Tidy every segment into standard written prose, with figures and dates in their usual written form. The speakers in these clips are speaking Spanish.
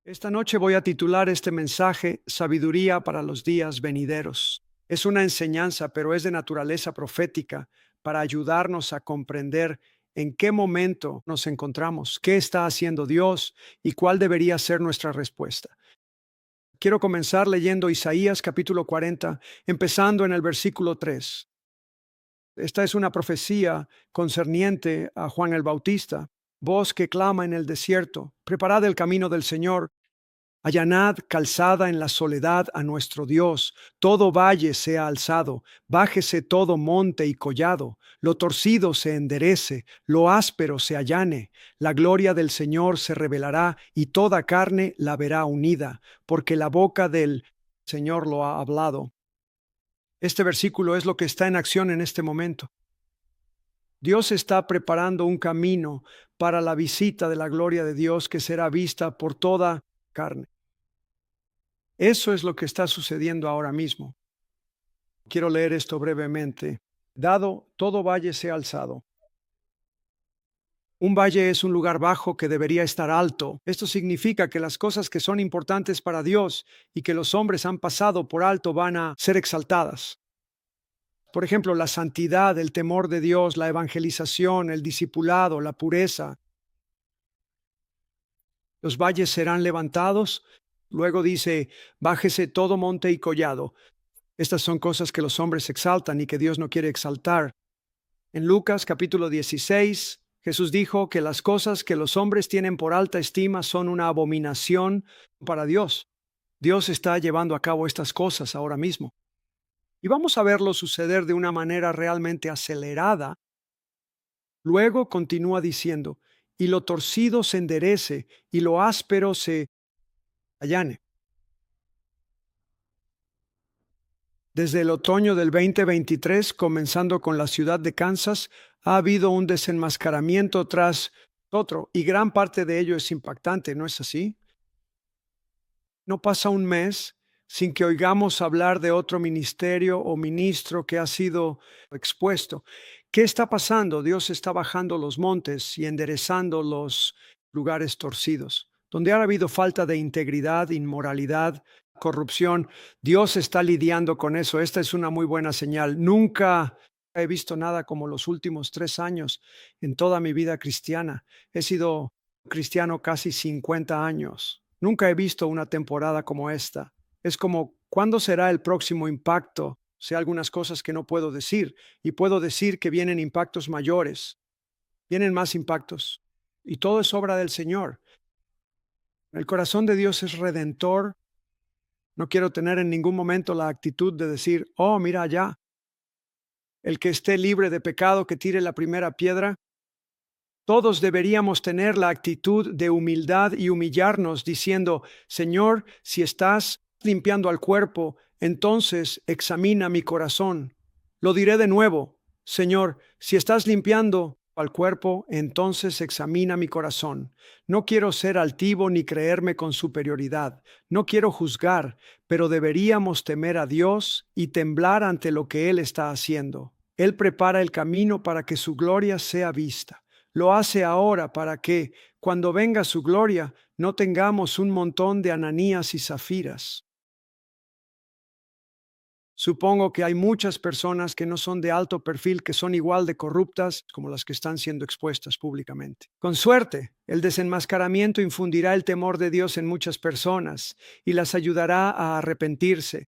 Esta noche voy a titular este mensaje Sabiduría para los días venideros. Es una enseñanza, pero es de naturaleza profética para ayudarnos a comprender en qué momento nos encontramos, qué está haciendo Dios y cuál debería ser nuestra respuesta. Quiero comenzar leyendo Isaías capítulo 40, empezando en el versículo 3. Esta es una profecía concerniente a Juan el Bautista. Voz que clama en el desierto, preparad el camino del Señor. Allanad calzada en la soledad a nuestro Dios, todo valle sea alzado, bájese todo monte y collado, lo torcido se enderece, lo áspero se allane, la gloria del Señor se revelará y toda carne la verá unida, porque la boca del Señor lo ha hablado. Este versículo es lo que está en acción en este momento. Dios está preparando un camino para la visita de la gloria de Dios que será vista por toda carne. Eso es lo que está sucediendo ahora mismo. Quiero leer esto brevemente. Dado todo valle sea alzado. Un valle es un lugar bajo que debería estar alto. Esto significa que las cosas que son importantes para Dios y que los hombres han pasado por alto van a ser exaltadas. Por ejemplo, la santidad, el temor de Dios, la evangelización, el discipulado, la pureza. Los valles serán levantados. Luego dice, bájese todo monte y collado. Estas son cosas que los hombres exaltan y que Dios no quiere exaltar. En Lucas capítulo 16, Jesús dijo que las cosas que los hombres tienen por alta estima son una abominación para Dios. Dios está llevando a cabo estas cosas ahora mismo. Y vamos a verlo suceder de una manera realmente acelerada. Luego continúa diciendo, y lo torcido se enderece y lo áspero se allane. Desde el otoño del 2023, comenzando con la ciudad de Kansas, ha habido un desenmascaramiento tras otro, y gran parte de ello es impactante, ¿no es así? No pasa un mes sin que oigamos hablar de otro ministerio o ministro que ha sido expuesto. ¿Qué está pasando? Dios está bajando los montes y enderezando los lugares torcidos. Donde ha habido falta de integridad, inmoralidad, corrupción, Dios está lidiando con eso. Esta es una muy buena señal. Nunca he visto nada como los últimos 3 años en toda mi vida cristiana. He sido cristiano casi 50 años. Nunca he visto una temporada como esta. Es como, ¿cuándo será el próximo impacto? Sé algunas cosas que no puedo decir y puedo decir que vienen impactos mayores, vienen más impactos y todo es obra del Señor. El corazón de Dios es redentor. No quiero tener en ningún momento la actitud de decir, oh, mira allá, el que esté libre de pecado que tire la primera piedra. Todos deberíamos tener la actitud de humildad y humillarnos diciendo, Señor, si estás limpiando al cuerpo, entonces examina mi corazón. Lo diré de nuevo, Señor, si estás limpiando al cuerpo, entonces examina mi corazón. No quiero ser altivo ni creerme con superioridad. No quiero juzgar, pero deberíamos temer a Dios y temblar ante lo que Él está haciendo. Él prepara el camino para que su gloria sea vista. Lo hace ahora para que, cuando venga su gloria, no tengamos un montón de Ananías y Zafiras. Supongo que hay muchas personas que no son de alto perfil que son igual de corruptas como las que están siendo expuestas públicamente. Con suerte, el desenmascaramiento infundirá el temor de Dios en muchas personas y las ayudará a arrepentirse.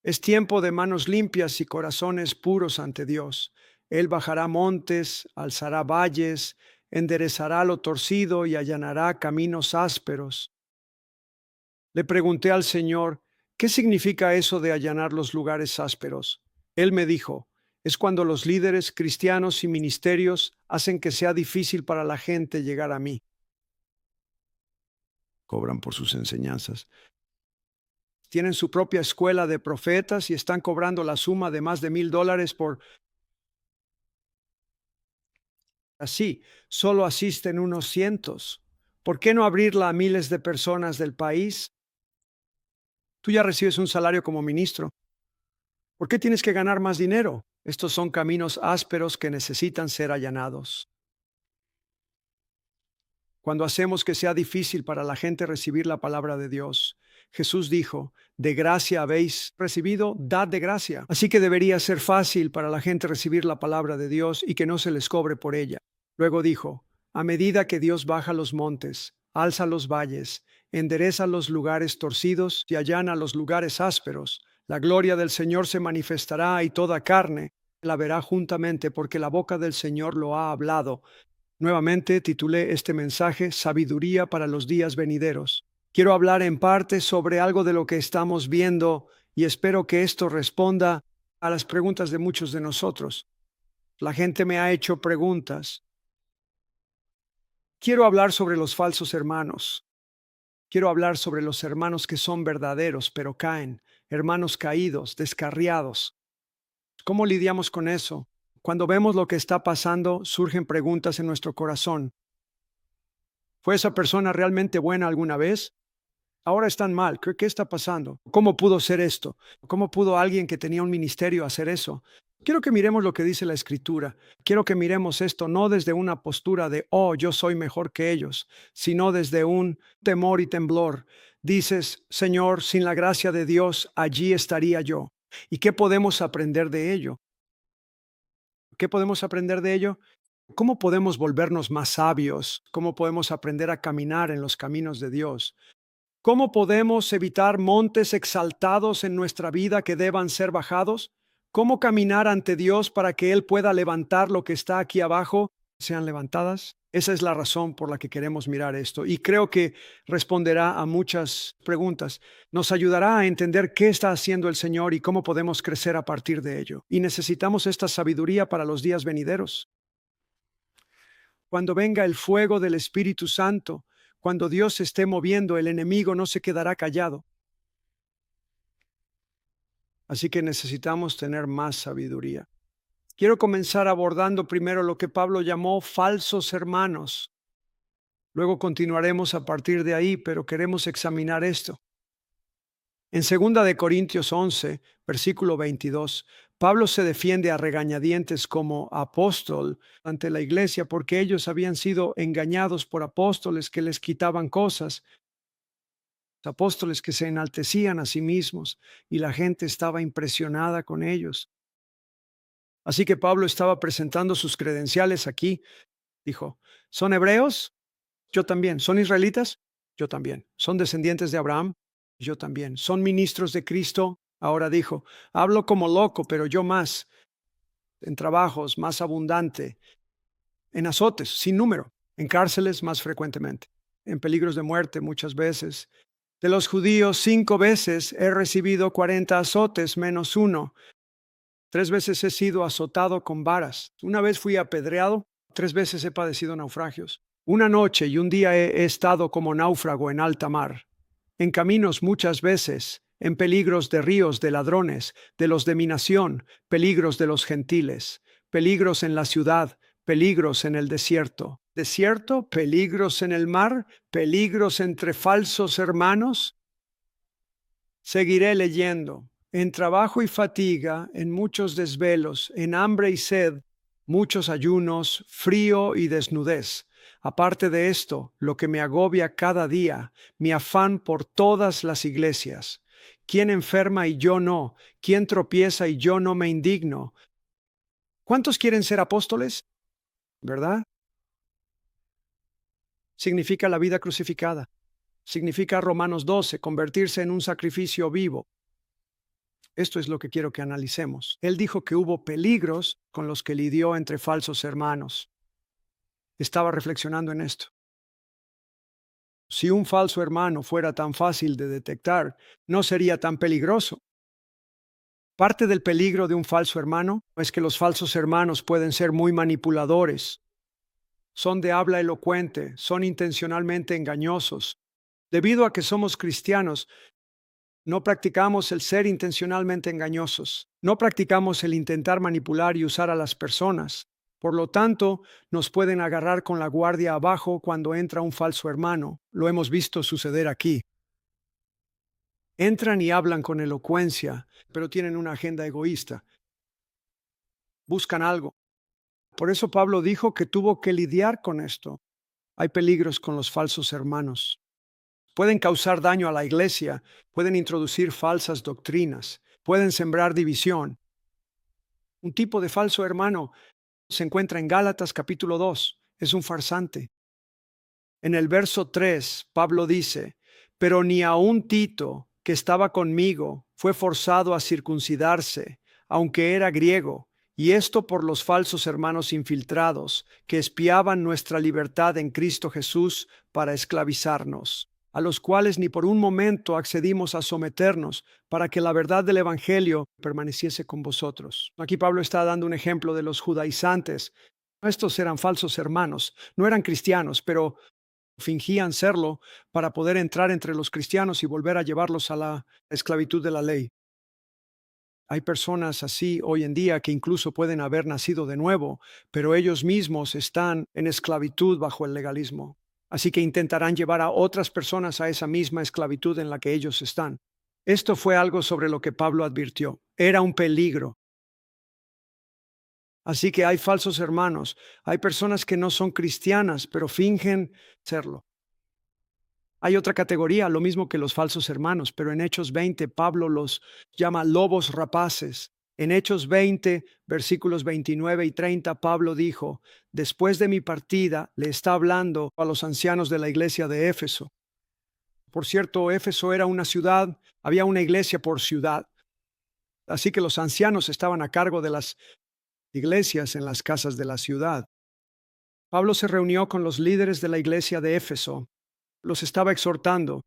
Es tiempo de manos limpias y corazones puros ante Dios. Él bajará montes, alzará valles, enderezará lo torcido y allanará caminos ásperos. Le pregunté al Señor, ¿qué significa eso de allanar los lugares ásperos? Él me dijo, es cuando los líderes cristianos y ministerios hacen que sea difícil para la gente llegar a mí. Cobran por sus enseñanzas. Tienen su propia escuela de profetas y están cobrando la suma de más de $1,000 por. Así, solo asisten unos cientos. ¿Por qué no abrirla a miles de personas del país? Tú ya recibes un salario como ministro. ¿Por qué tienes que ganar más dinero? Estos son caminos ásperos que necesitan ser allanados. cuando hacemos que sea difícil para la gente recibir la palabra de Dios. Jesús dijo, de gracia habéis recibido, dad de gracia. Así que debería ser fácil para la gente recibir la palabra de Dios y que no se les cobre por ella. Luego dijo, a medida que Dios baja los montes, alza los valles, endereza los lugares torcidos y allana los lugares ásperos, la gloria del Señor se manifestará y toda carne la verá juntamente porque la boca del Señor lo ha hablado. Nuevamente titulé este mensaje Sabiduría para los días venideros. Quiero hablar en parte sobre algo de lo que estamos viendo y espero que esto responda a las preguntas de muchos de nosotros. La gente me ha hecho preguntas. Quiero hablar sobre los falsos hermanos. Quiero hablar sobre los hermanos que son verdaderos pero caen, hermanos caídos, descarriados. ¿Cómo lidiamos con eso? Cuando vemos lo que está pasando, surgen preguntas en nuestro corazón. ¿Fue esa persona realmente buena alguna vez? Ahora están mal. ¿Qué está pasando? ¿Cómo pudo ser esto? ¿Cómo pudo alguien que tenía un ministerio hacer eso? Quiero que miremos lo que dice la Escritura. Quiero que miremos esto no desde una postura de, oh, yo soy mejor que ellos, sino desde un temor y temblor. Dices, Señor, sin la gracia de Dios, allí estaría yo. ¿Y qué podemos aprender de ello? ¿Qué podemos aprender de ello? ¿Cómo podemos volvernos más sabios? ¿Cómo podemos aprender a caminar en los caminos de Dios? ¿Cómo podemos evitar montes exaltados en nuestra vida que deban ser bajados? ¿Cómo caminar ante Dios para que Él pueda levantar lo que está aquí abajo, sean levantadas? Esa es la razón por la que queremos mirar esto y creo que responderá a muchas preguntas. Nos ayudará a entender qué está haciendo el Señor y cómo podemos crecer a partir de ello. Y necesitamos esta sabiduría para los días venideros. Cuando venga el fuego del Espíritu Santo, cuando Dios se esté moviendo, el enemigo no se quedará callado. Así que necesitamos tener más sabiduría. Quiero comenzar abordando primero lo que Pablo llamó falsos hermanos. Luego continuaremos a partir de ahí, pero queremos examinar esto. En 2 Corintios 11, versículo 22, Pablo se defiende a regañadientes como apóstol ante la iglesia porque ellos habían sido engañados por apóstoles que les quitaban cosas, apóstoles que se enaltecían a sí mismos y la gente estaba impresionada con ellos. Así que Pablo estaba presentando sus credenciales aquí. Dijo, ¿son hebreos? Yo también. ¿Son israelitas? Yo también. ¿Son descendientes de Abraham? Yo también. ¿Son ministros de Cristo? Ahora dijo, hablo como loco, pero yo más, en trabajos más abundante, en azotes sin número, en cárceles más frecuentemente, en peligros de muerte muchas veces. De los judíos 5 veces he recibido 40 azotes menos uno. 3 veces he sido azotado con varas. Una vez fui apedreado. 3 veces he padecido naufragios. Una noche y un día he estado como náufrago en alta mar. En caminos muchas veces, en peligros de ríos, de ladrones, de los de mi nación, peligros de los gentiles, peligros en la ciudad, peligros en el desierto. Desierto, peligros en el mar, peligros entre falsos hermanos. Seguiré leyendo. En trabajo y fatiga, en muchos desvelos, en hambre y sed, muchos ayunos, frío y desnudez. Aparte de esto, lo que me agobia cada día, mi afán por todas las iglesias. ¿Quién enferma y yo no? ¿Quién tropieza y yo no me indigno? ¿Cuántos quieren ser apóstoles? ¿Verdad? Significa la vida crucificada. Significa Romanos 12, convertirse en un sacrificio vivo. Esto es lo que quiero que analicemos. Él dijo que hubo peligros con los que lidió entre falsos hermanos. Estaba reflexionando en esto. Si un falso hermano fuera tan fácil de detectar, no sería tan peligroso. Parte del peligro de un falso hermano es que los falsos hermanos pueden ser muy manipuladores. Son de habla elocuente, son intencionalmente engañosos. Debido a que somos cristianos, no practicamos el ser intencionalmente engañosos. No practicamos el intentar manipular y usar a las personas. Por lo tanto, nos pueden agarrar con la guardia abajo cuando entra un falso hermano. Lo hemos visto suceder aquí. Entran y hablan con elocuencia, pero tienen una agenda egoísta. Buscan algo. Por eso Pablo dijo que tuvo que lidiar con esto. Hay peligros con los falsos hermanos. Pueden causar daño a la iglesia, pueden introducir falsas doctrinas, pueden sembrar división. Un tipo de falso hermano se encuentra en Gálatas capítulo 2. Es un farsante. En el verso 3, Pablo dice, pero ni aun Tito, que estaba conmigo, fue forzado a circuncidarse, aunque era griego, y esto por los falsos hermanos infiltrados, que espiaban nuestra libertad en Cristo Jesús para esclavizarnos, a los cuales ni por un momento accedimos a someternos, para que la verdad del Evangelio permaneciese con vosotros. Aquí Pablo está dando un ejemplo de los judaizantes. Estos eran falsos hermanos, no eran cristianos, pero fingían serlo para poder entrar entre los cristianos y volver a llevarlos a la esclavitud de la ley. Hay personas así hoy en día que incluso pueden haber nacido de nuevo, pero ellos mismos están en esclavitud bajo el legalismo. Así que intentarán llevar a otras personas a esa misma esclavitud en la que ellos están. Esto fue algo sobre lo que Pablo advirtió. Era un peligro. Así que hay falsos hermanos, hay personas que no son cristianas, pero fingen serlo. Hay otra categoría, lo mismo que los falsos hermanos, pero en Hechos 20 Pablo los llama lobos rapaces. En Hechos 20, versículos 29 y 30, Pablo dijo, después de mi partida, le está hablando a los ancianos de la iglesia de Éfeso. Por cierto, Éfeso era una ciudad, había una iglesia por ciudad. Así que los ancianos estaban a cargo de las iglesias en las casas de la ciudad. Pablo se reunió con los líderes de la iglesia de Éfeso, los estaba exhortando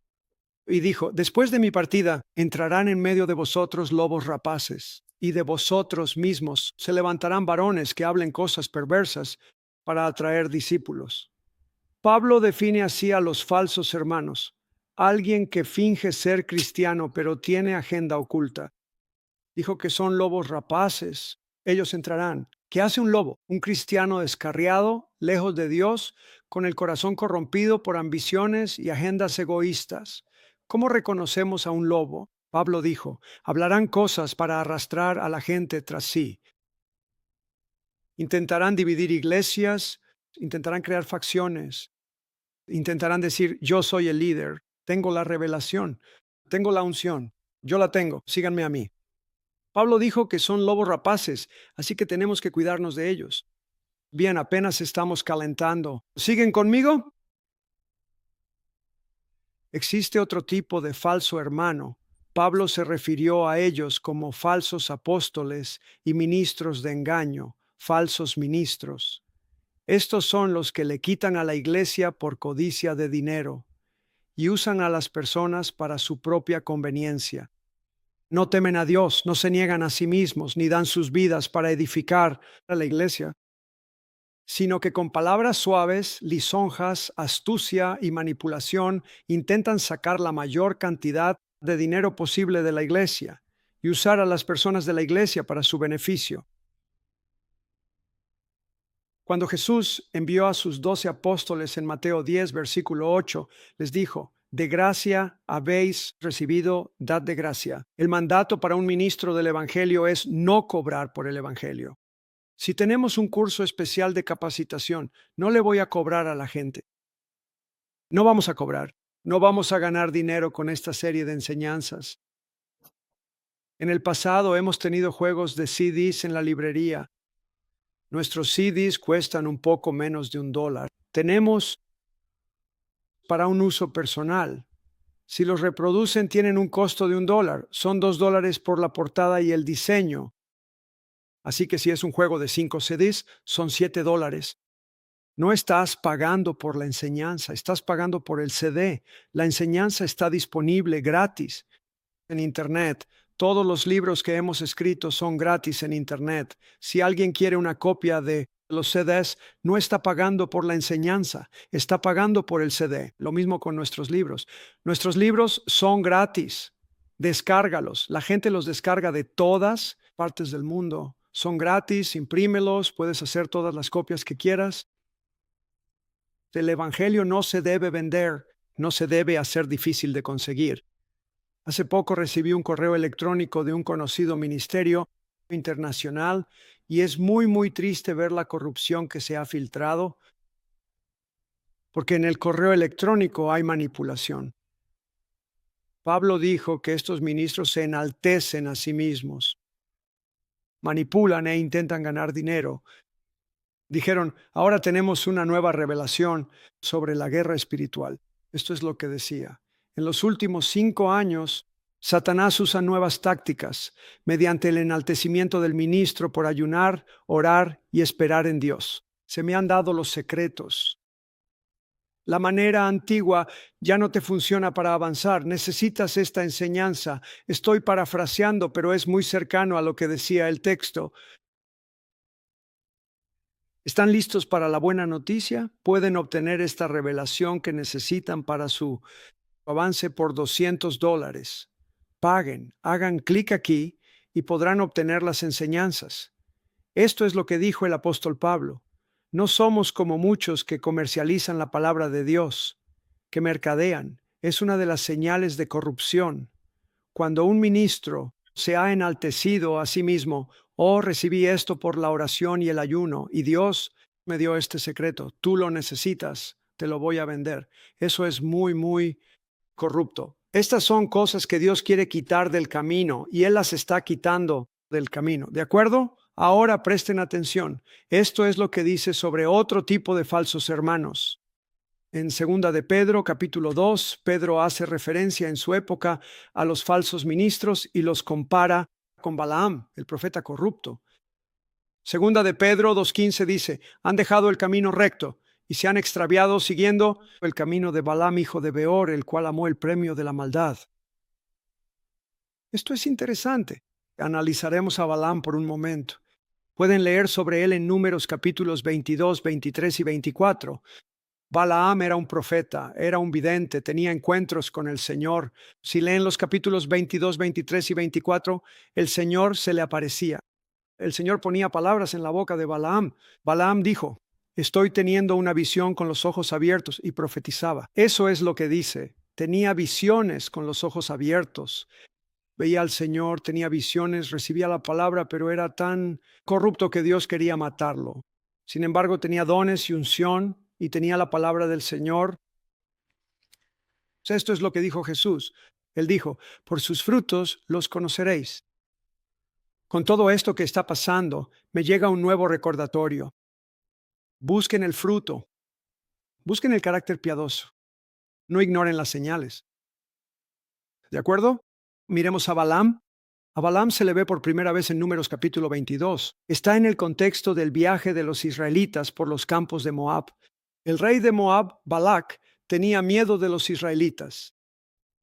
y dijo, después de mi partida entrarán en medio de vosotros lobos rapaces, y de vosotros mismos se levantarán varones que hablen cosas perversas para atraer discípulos. Pablo define así a los falsos hermanos, alguien que finge ser cristiano pero tiene agenda oculta. Dijo que son lobos rapaces, ellos entrarán. ¿Qué hace un lobo? Un cristiano descarriado, lejos de Dios, con el corazón corrompido por ambiciones y agendas egoístas. ¿Cómo reconocemos a un lobo? Pablo dijo, hablarán cosas para arrastrar a la gente tras sí. Intentarán dividir iglesias, intentarán crear facciones, intentarán decir, yo soy el líder, tengo la revelación, tengo la unción, yo la tengo, síganme a mí. Pablo dijo que son lobos rapaces, así que tenemos que cuidarnos de ellos. Bien, apenas estamos calentando. ¿Siguen conmigo? Existe otro tipo de falso hermano. Pablo se refirió a ellos como falsos apóstoles y ministros de engaño, falsos ministros. Estos son los que le quitan a la iglesia por codicia de dinero y usan a las personas para su propia conveniencia. No temen a Dios, no se niegan a sí mismos, ni dan sus vidas para edificar a la iglesia, sino que con palabras suaves, lisonjas, astucia y manipulación intentan sacar la mayor cantidad de dinero posible de la iglesia y usar a las personas de la iglesia para su beneficio. Cuando Jesús envió a sus 12 apóstoles en Mateo 10, versículo 8, les dijo, de gracia habéis recibido, dad de gracia. El mandato para un ministro del Evangelio es no cobrar por el Evangelio. Si tenemos un curso especial de capacitación, no le voy a cobrar a la gente. No vamos a cobrar. No vamos a ganar dinero con esta serie de enseñanzas. En el pasado hemos tenido juegos de CDs en la librería. Nuestros CDs cuestan un poco menos de $1. Tenemos para un uso personal. Si los reproducen, tienen un costo de $1. Son $2 por la portada y el diseño. Así que si es un juego de 5 CDs, son $7. No estás pagando por la enseñanza, estás pagando por el CD. La enseñanza está disponible gratis en Internet. Todos los libros que hemos escrito son gratis en Internet. Si alguien quiere una copia de los CDs, no está pagando por la enseñanza, está pagando por el CD. Lo mismo con nuestros libros. Nuestros libros son gratis. Descárgalos. La gente los descarga de todas partes del mundo. Son gratis, imprímelos, puedes hacer todas las copias que quieras. El Evangelio no se debe vender, no se debe hacer difícil de conseguir. Hace poco recibí un correo electrónico de un conocido ministerio internacional y es muy triste ver la corrupción que se ha filtrado. porque en el correo electrónico hay manipulación. Pablo dijo que estos ministros se enaltecen a sí mismos, manipulan e intentan ganar dinero. Dijeron, ahora tenemos una nueva revelación sobre la guerra espiritual. Esto es lo que decía. En los últimos 5 años, Satanás usa nuevas tácticas mediante el enaltecimiento del ministro por ayunar, orar y esperar en Dios. Se me han dado los secretos. La manera antigua ya no te funciona para avanzar. Necesitas esta enseñanza. Estoy parafraseando, pero es muy cercano a lo que decía el texto. ¿Están listos para la buena noticia? Pueden obtener esta revelación que necesitan para su avance por $200. Paguen, hagan clic aquí y podrán obtener las enseñanzas. Esto es lo que dijo el apóstol Pablo. No somos como muchos que comercializan la palabra de Dios, que mercadean. Es una de las señales de corrupción. Cuando un ministro se ha enaltecido a sí mismo, oh, recibí esto por la oración y el ayuno, y Dios me dio este secreto, tú lo necesitas, te lo voy a vender. Eso es muy, muy corrupto. Estas son cosas que Dios quiere quitar del camino y Él las está quitando del camino. ¿De acuerdo? Ahora presten atención. Esto es lo que dice sobre otro tipo de falsos hermanos. En segunda de Pedro, capítulo 2, Pedro hace referencia en su época a los falsos ministros y los compara con Balaam, el profeta corrupto. Segunda de Pedro 2:15 dice, han dejado el camino recto y se han extraviado siguiendo el camino de Balaam, hijo de Beor, el cual amó el premio de la maldad. Esto es interesante. Analizaremos a Balaam por un momento. Pueden leer sobre él en Números capítulos 22, 23 y 24. Balaam era un profeta, era un vidente, tenía encuentros con el Señor. Si leen los capítulos 22, 23 y 24, el Señor se le aparecía. El Señor ponía palabras en la boca de Balaam. Balaam dijo, estoy teniendo una visión con los ojos abiertos, y profetizaba. Eso es lo que dice. Tenía visiones con los ojos abiertos. Veía al Señor, tenía visiones, recibía la palabra, pero era tan corrupto que Dios quería matarlo. Sin embargo, tenía dones y unción y tenía la palabra del Señor. Esto es lo que dijo Jesús. Él dijo, por sus frutos los conoceréis. Con todo esto que está pasando, me llega un nuevo recordatorio. Busquen el fruto. Busquen el carácter piadoso. No ignoren las señales. ¿De acuerdo? Miremos a Balaam. A Balaam se le ve por primera vez en Números capítulo 22. Está en el contexto del viaje de los israelitas por los campos de Moab. El rey de Moab, Balac, tenía miedo de los israelitas.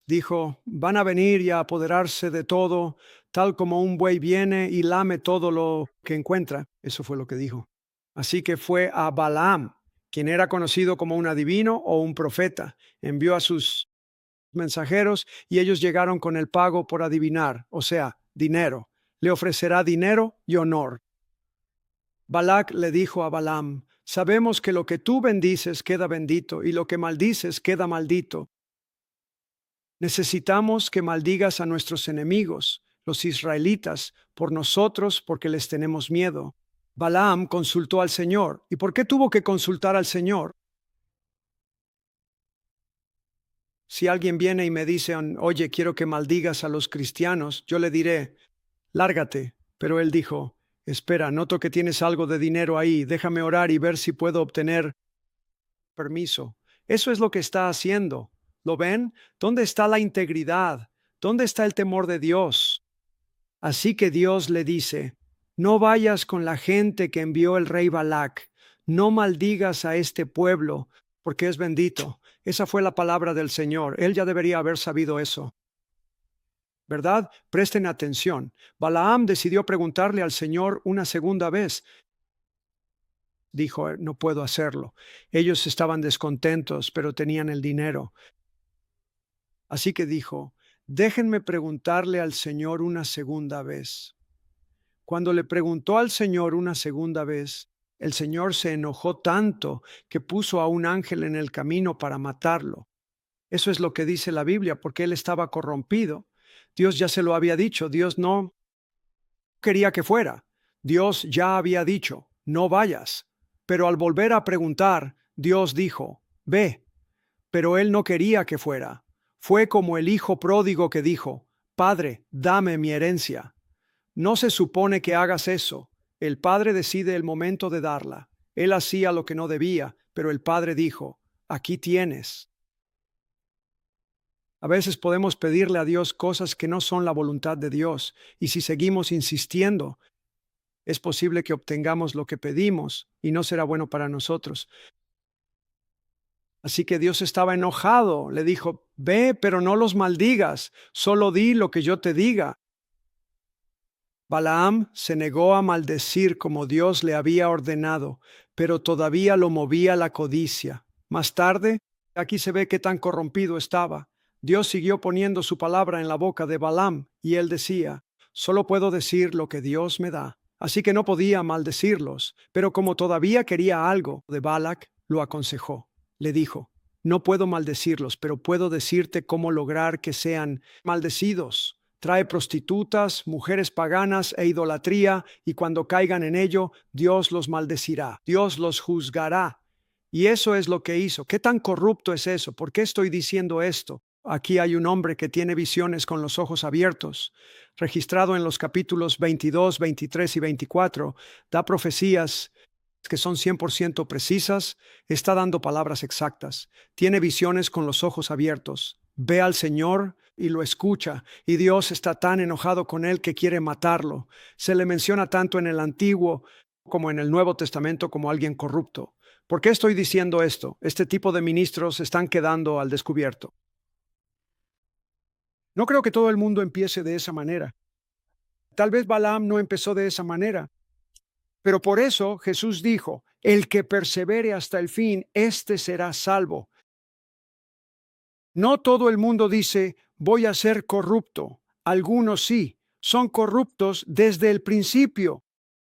Dijo, van a venir y a apoderarse de todo, tal como un buey viene y lame todo lo que encuentra. Eso fue lo que dijo. Así que fue a Balaam, quien era conocido como un adivino o un profeta. Envió a sus mensajeros y ellos llegaron con el pago por adivinar, o sea, dinero. Le ofrecerá dinero y honor. Balac le dijo a Balaam, sabemos que lo que tú bendices queda bendito y lo que maldices queda maldito. Necesitamos que maldigas a nuestros enemigos, los israelitas, por nosotros porque les tenemos miedo. Balaam consultó al Señor. ¿Y por qué tuvo que consultar al Señor? Si alguien viene y me dice, oye, quiero que maldigas a los cristianos, yo le diré, lárgate. Pero él dijo, espera, noto que tienes algo de dinero ahí, déjame orar y ver si puedo obtener permiso. Eso es lo que está haciendo. ¿Lo ven? ¿Dónde está la integridad? ¿Dónde está el temor de Dios? Así que Dios le dice, no vayas con la gente que envió el rey Balac, no maldigas a este pueblo, porque es bendito. Esa fue la palabra del Señor. Él ya debería haber sabido eso. ¿Verdad? Presten atención. Balaam decidió preguntarle al Señor una segunda vez. Dijo, no puedo hacerlo. Ellos estaban descontentos, pero tenían el dinero. Así que dijo, déjenme preguntarle al Señor una segunda vez. Cuando le preguntó al Señor una segunda vez, el Señor se enojó tanto que puso a un ángel en el camino para matarlo. Eso es lo que dice la Biblia, porque él estaba corrompido. Dios ya se lo había dicho, Dios no quería que fuera. Dios ya había dicho, no vayas. Pero al volver a preguntar, Dios dijo, ve. Pero él no quería que fuera. Fue como el hijo pródigo que dijo, Padre, dame mi herencia. No se supone que hagas eso. El padre decide el momento de darla. Él hacía lo que no debía, pero el padre dijo, aquí tienes. A veces podemos pedirle a Dios cosas que no son la voluntad de Dios, y si seguimos insistiendo, es posible que obtengamos lo que pedimos y no será bueno para nosotros. Así que Dios estaba enojado, le dijo, ve, pero no los maldigas, solo di lo que yo te diga. Balaam se negó a maldecir como Dios le había ordenado, pero todavía lo movía la codicia. Más tarde, aquí se ve qué tan corrompido estaba. Dios siguió poniendo su palabra en la boca de Balaam, y él decía, solo puedo decir lo que Dios me da. Así que no podía maldecirlos, pero como todavía quería algo de Balac, lo aconsejó. Le dijo, no puedo maldecirlos, pero puedo decirte cómo lograr que sean maldecidos. Trae prostitutas, mujeres paganas e idolatría, y cuando caigan en ello, Dios los maldecirá, Dios los juzgará. Y eso es lo que hizo. ¿Qué tan corrupto es eso? ¿Por qué estoy diciendo esto? Aquí hay un hombre que tiene visiones con los ojos abiertos, registrado en los capítulos 22, 23 y 24, da profecías que son 100% precisas, está dando palabras exactas, tiene visiones con los ojos abiertos, ve al Señor y lo escucha, y Dios está tan enojado con él que quiere matarlo. Se le menciona tanto en el Antiguo como en el Nuevo Testamento como alguien corrupto. ¿Por qué estoy diciendo esto? Este tipo de ministros están quedando al descubierto. No creo que todo el mundo empiece de esa manera. Tal vez Balaam no empezó de esa manera, pero por eso Jesús dijo, el que persevere hasta el fin, éste será salvo. No todo el mundo dice, voy a ser corrupto. Algunos sí, son corruptos desde el principio.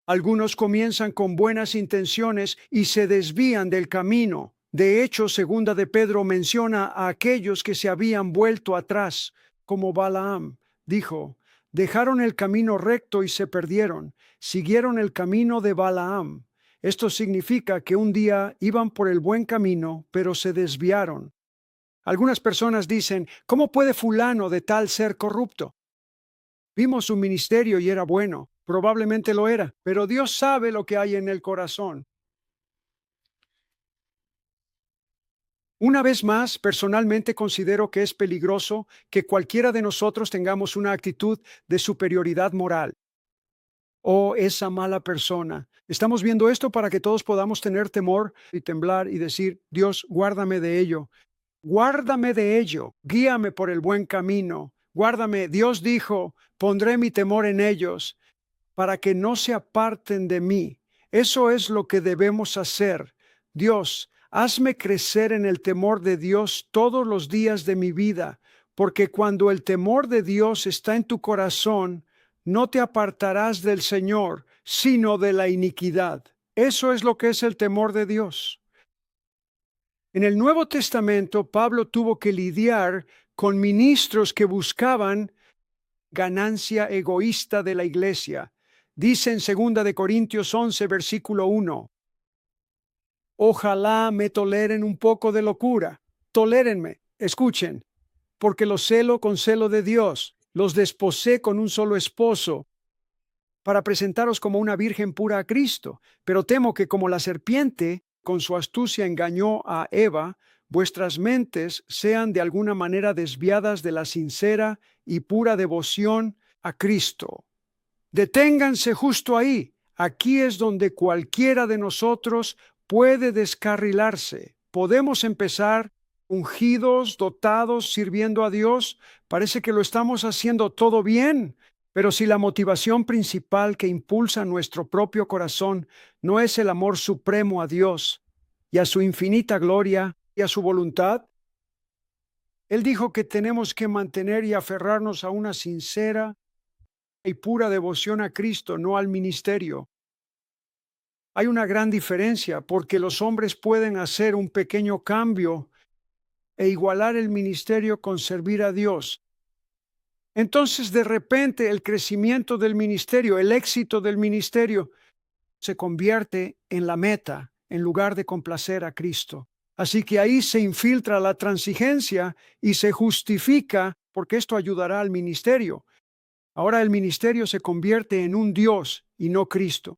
Algunos comienzan con buenas intenciones y se desvían del camino. De hecho, segunda de Pedro menciona a aquellos que se habían vuelto atrás, como Balaam. Dijo, dejaron el camino recto y se perdieron, siguieron el camino de Balaam. Esto significa que un día iban por el buen camino, pero se desviaron. Algunas personas dicen, ¿cómo puede fulano de tal ser corrupto? Vimos su ministerio y era bueno, probablemente lo era, pero Dios sabe lo que hay en el corazón. Una vez más, personalmente considero que es peligroso que cualquiera de nosotros tengamos una actitud de superioridad moral. Oh, esa mala persona. Estamos viendo esto para que todos podamos tener temor y temblar y decir, Dios, guárdame de ello. Guárdame de ello, guíame por el buen camino. Guárdame, Dios dijo, pondré mi temor en ellos para que no se aparten de mí. Eso es lo que debemos hacer. Dios, hazme crecer en el temor de Dios todos los días de mi vida, porque cuando el temor de Dios está en tu corazón, no te apartarás del Señor, sino de la iniquidad. Eso es lo que es el temor de Dios. En el Nuevo Testamento, Pablo tuvo que lidiar con ministros que buscaban ganancia egoísta de la iglesia. Dice en 2 de Corintios 11, versículo 1, ojalá me toleren un poco de locura. Tolérenme, escuchen, porque los celo con celo de Dios, los desposé con un solo esposo, para presentaros como una virgen pura a Cristo. Pero temo que como la serpiente con su astucia engañó a Eva, vuestras mentes sean de alguna manera desviadas de la sincera y pura devoción a Cristo. Deténganse justo ahí. Aquí es donde cualquiera de nosotros puede descarrilarse. Podemos empezar ungidos, dotados, sirviendo a Dios. Parece que lo estamos haciendo todo bien, pero si la motivación principal que impulsa nuestro propio corazón no es el amor supremo a Dios y a su infinita gloria y a su voluntad, Él dijo que tenemos que mantener y aferrarnos a una sincera y pura devoción a Cristo, no al ministerio. Hay una gran diferencia porque los hombres pueden hacer un pequeño cambio e igualar el ministerio con servir a Dios. Entonces, de repente, el crecimiento del ministerio, el éxito del ministerio, se convierte en la meta en lugar de complacer a Cristo. Así que ahí se infiltra la transigencia y se justifica porque esto ayudará al ministerio. Ahora el ministerio se convierte en un Dios y no Cristo.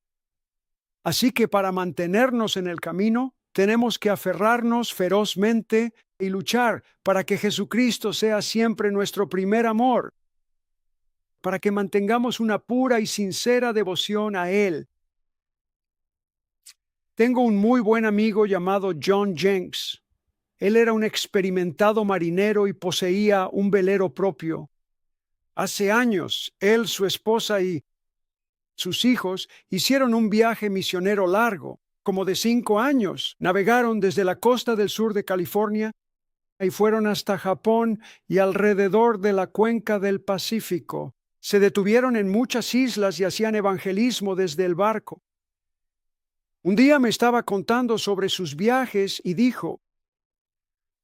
Así que para mantenernos en el camino, tenemos que aferrarnos ferozmente y luchar para que Jesucristo sea siempre nuestro primer amor, para que mantengamos una pura y sincera devoción a Él. Tengo un muy buen amigo llamado John Jenks. Él era un experimentado marinero y poseía un velero propio. Hace años, él, su esposa y sus hijos hicieron un viaje misionero largo, como de 5 años. Navegaron desde la costa del sur de California y fueron hasta Japón y alrededor de la cuenca del Pacífico. Se detuvieron en muchas islas y hacían evangelismo desde el barco. Un día me estaba contando sobre sus viajes y dijo: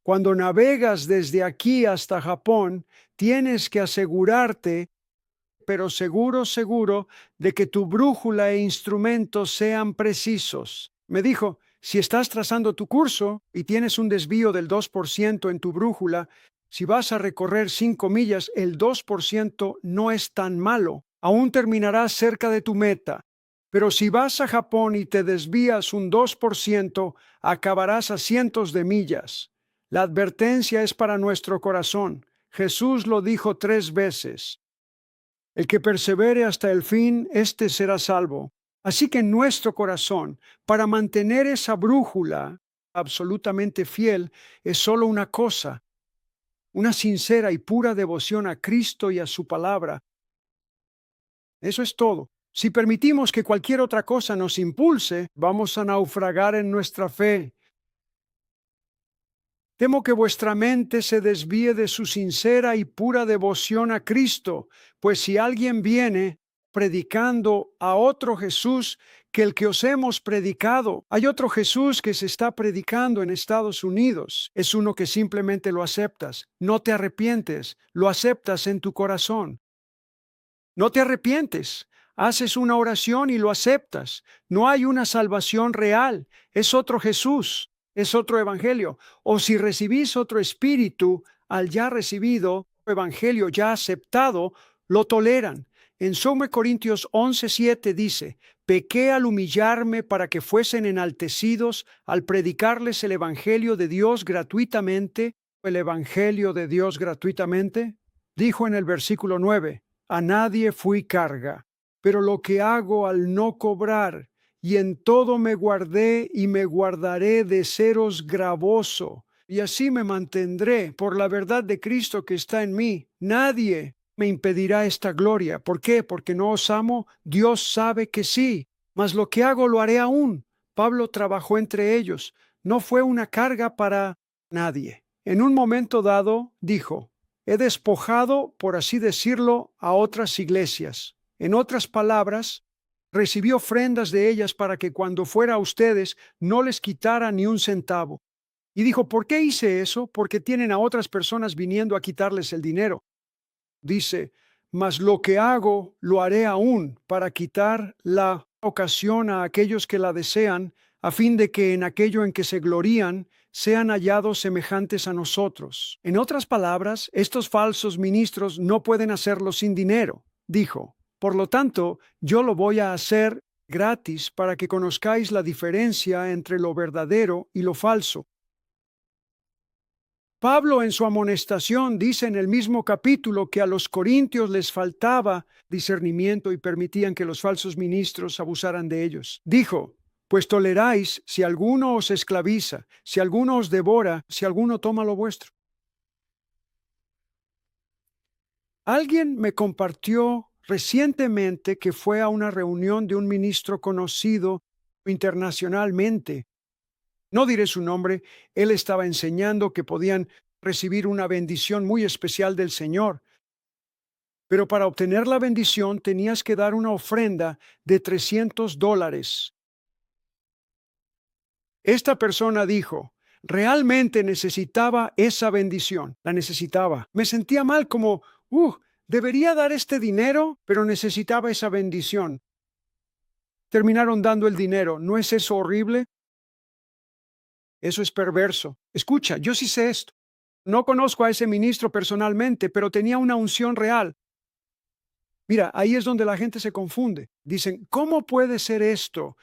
cuando navegas desde aquí hasta Japón, tienes que asegurarte, pero seguro, de que tu brújula e instrumentos sean precisos. Me dijo: si estás trazando tu curso y tienes un desvío del 2% en tu brújula, si vas a recorrer 5 millas, el 2% no es tan malo. Aún terminarás cerca de tu meta. Pero si vas a Japón y te desvías un 2%, acabarás a cientos de millas. La advertencia es para nuestro corazón. Jesús lo dijo 3 veces. El que persevere hasta el fin, éste será salvo. Así que en nuestro corazón, para mantener esa brújula absolutamente fiel, es solo una cosa: una sincera y pura devoción a Cristo y a su palabra. Eso es todo. Si permitimos que cualquier otra cosa nos impulse, vamos a naufragar en nuestra fe. Temo que vuestra mente se desvíe de su sincera y pura devoción a Cristo, pues si alguien viene predicando a otro Jesús que el que os hemos predicado, hay otro Jesús que se está predicando en Estados Unidos. Es uno que simplemente lo aceptas, no te arrepientes, lo aceptas en tu corazón. No te arrepientes, haces una oración y lo aceptas. No hay una salvación real, es otro Jesús, es otro evangelio. O si recibís otro espíritu al ya recibido evangelio ya aceptado, lo toleran. En 2 Corintios 11:7 dice: pequé al humillarme para que fuesen enaltecidos al predicarles el evangelio de Dios gratuitamente. El evangelio de Dios gratuitamente, dijo en el versículo 9: a nadie fui carga, pero lo que hago al no cobrar, y en todo me guardé y me guardaré de seros gravoso, y así me mantendré por la verdad de Cristo que está en mí. Nadie me impedirá esta gloria. ¿Por qué? Porque no os amo. Dios sabe que sí, mas lo que hago lo haré aún. Pablo trabajó entre ellos. No fue una carga para nadie. En un momento dado dijo: he despojado, por así decirlo, a otras iglesias. En otras palabras, recibí ofrendas de ellas para que cuando fuera a ustedes no les quitara ni un centavo. Y dijo: ¿por qué hice eso? Porque tienen a otras personas viniendo a quitarles el dinero. Dice: mas lo que hago lo haré aún para quitar la ocasión a aquellos que la desean, a fin de que en aquello en que se glorían sean hallados semejantes a nosotros. En otras palabras, estos falsos ministros no pueden hacerlo sin dinero. Dijo: por lo tanto, yo lo voy a hacer gratis para que conozcáis la diferencia entre lo verdadero y lo falso. Pablo en su amonestación dice en el mismo capítulo que a los corintios les faltaba discernimiento y permitían que los falsos ministros abusaran de ellos. Dijo: pues toleráis si alguno os esclaviza, si alguno os devora, si alguno toma lo vuestro. Alguien me compartió recientemente que fue a una reunión de un ministro conocido internacionalmente. No diré su nombre. Él estaba enseñando que podían recibir una bendición muy especial del Señor. Pero para obtener la bendición tenías que dar una ofrenda de $300. Esta persona dijo: realmente necesitaba esa bendición, la necesitaba. Me sentía mal, como, debería dar este dinero, pero necesitaba esa bendición. Terminaron dando el dinero. ¿No es eso horrible? Eso es perverso. Escucha, yo sí sé esto. No conozco a ese ministro personalmente, pero tenía una unción real. Mira, ahí es donde la gente se confunde. Dicen, ¿cómo puede ser esto?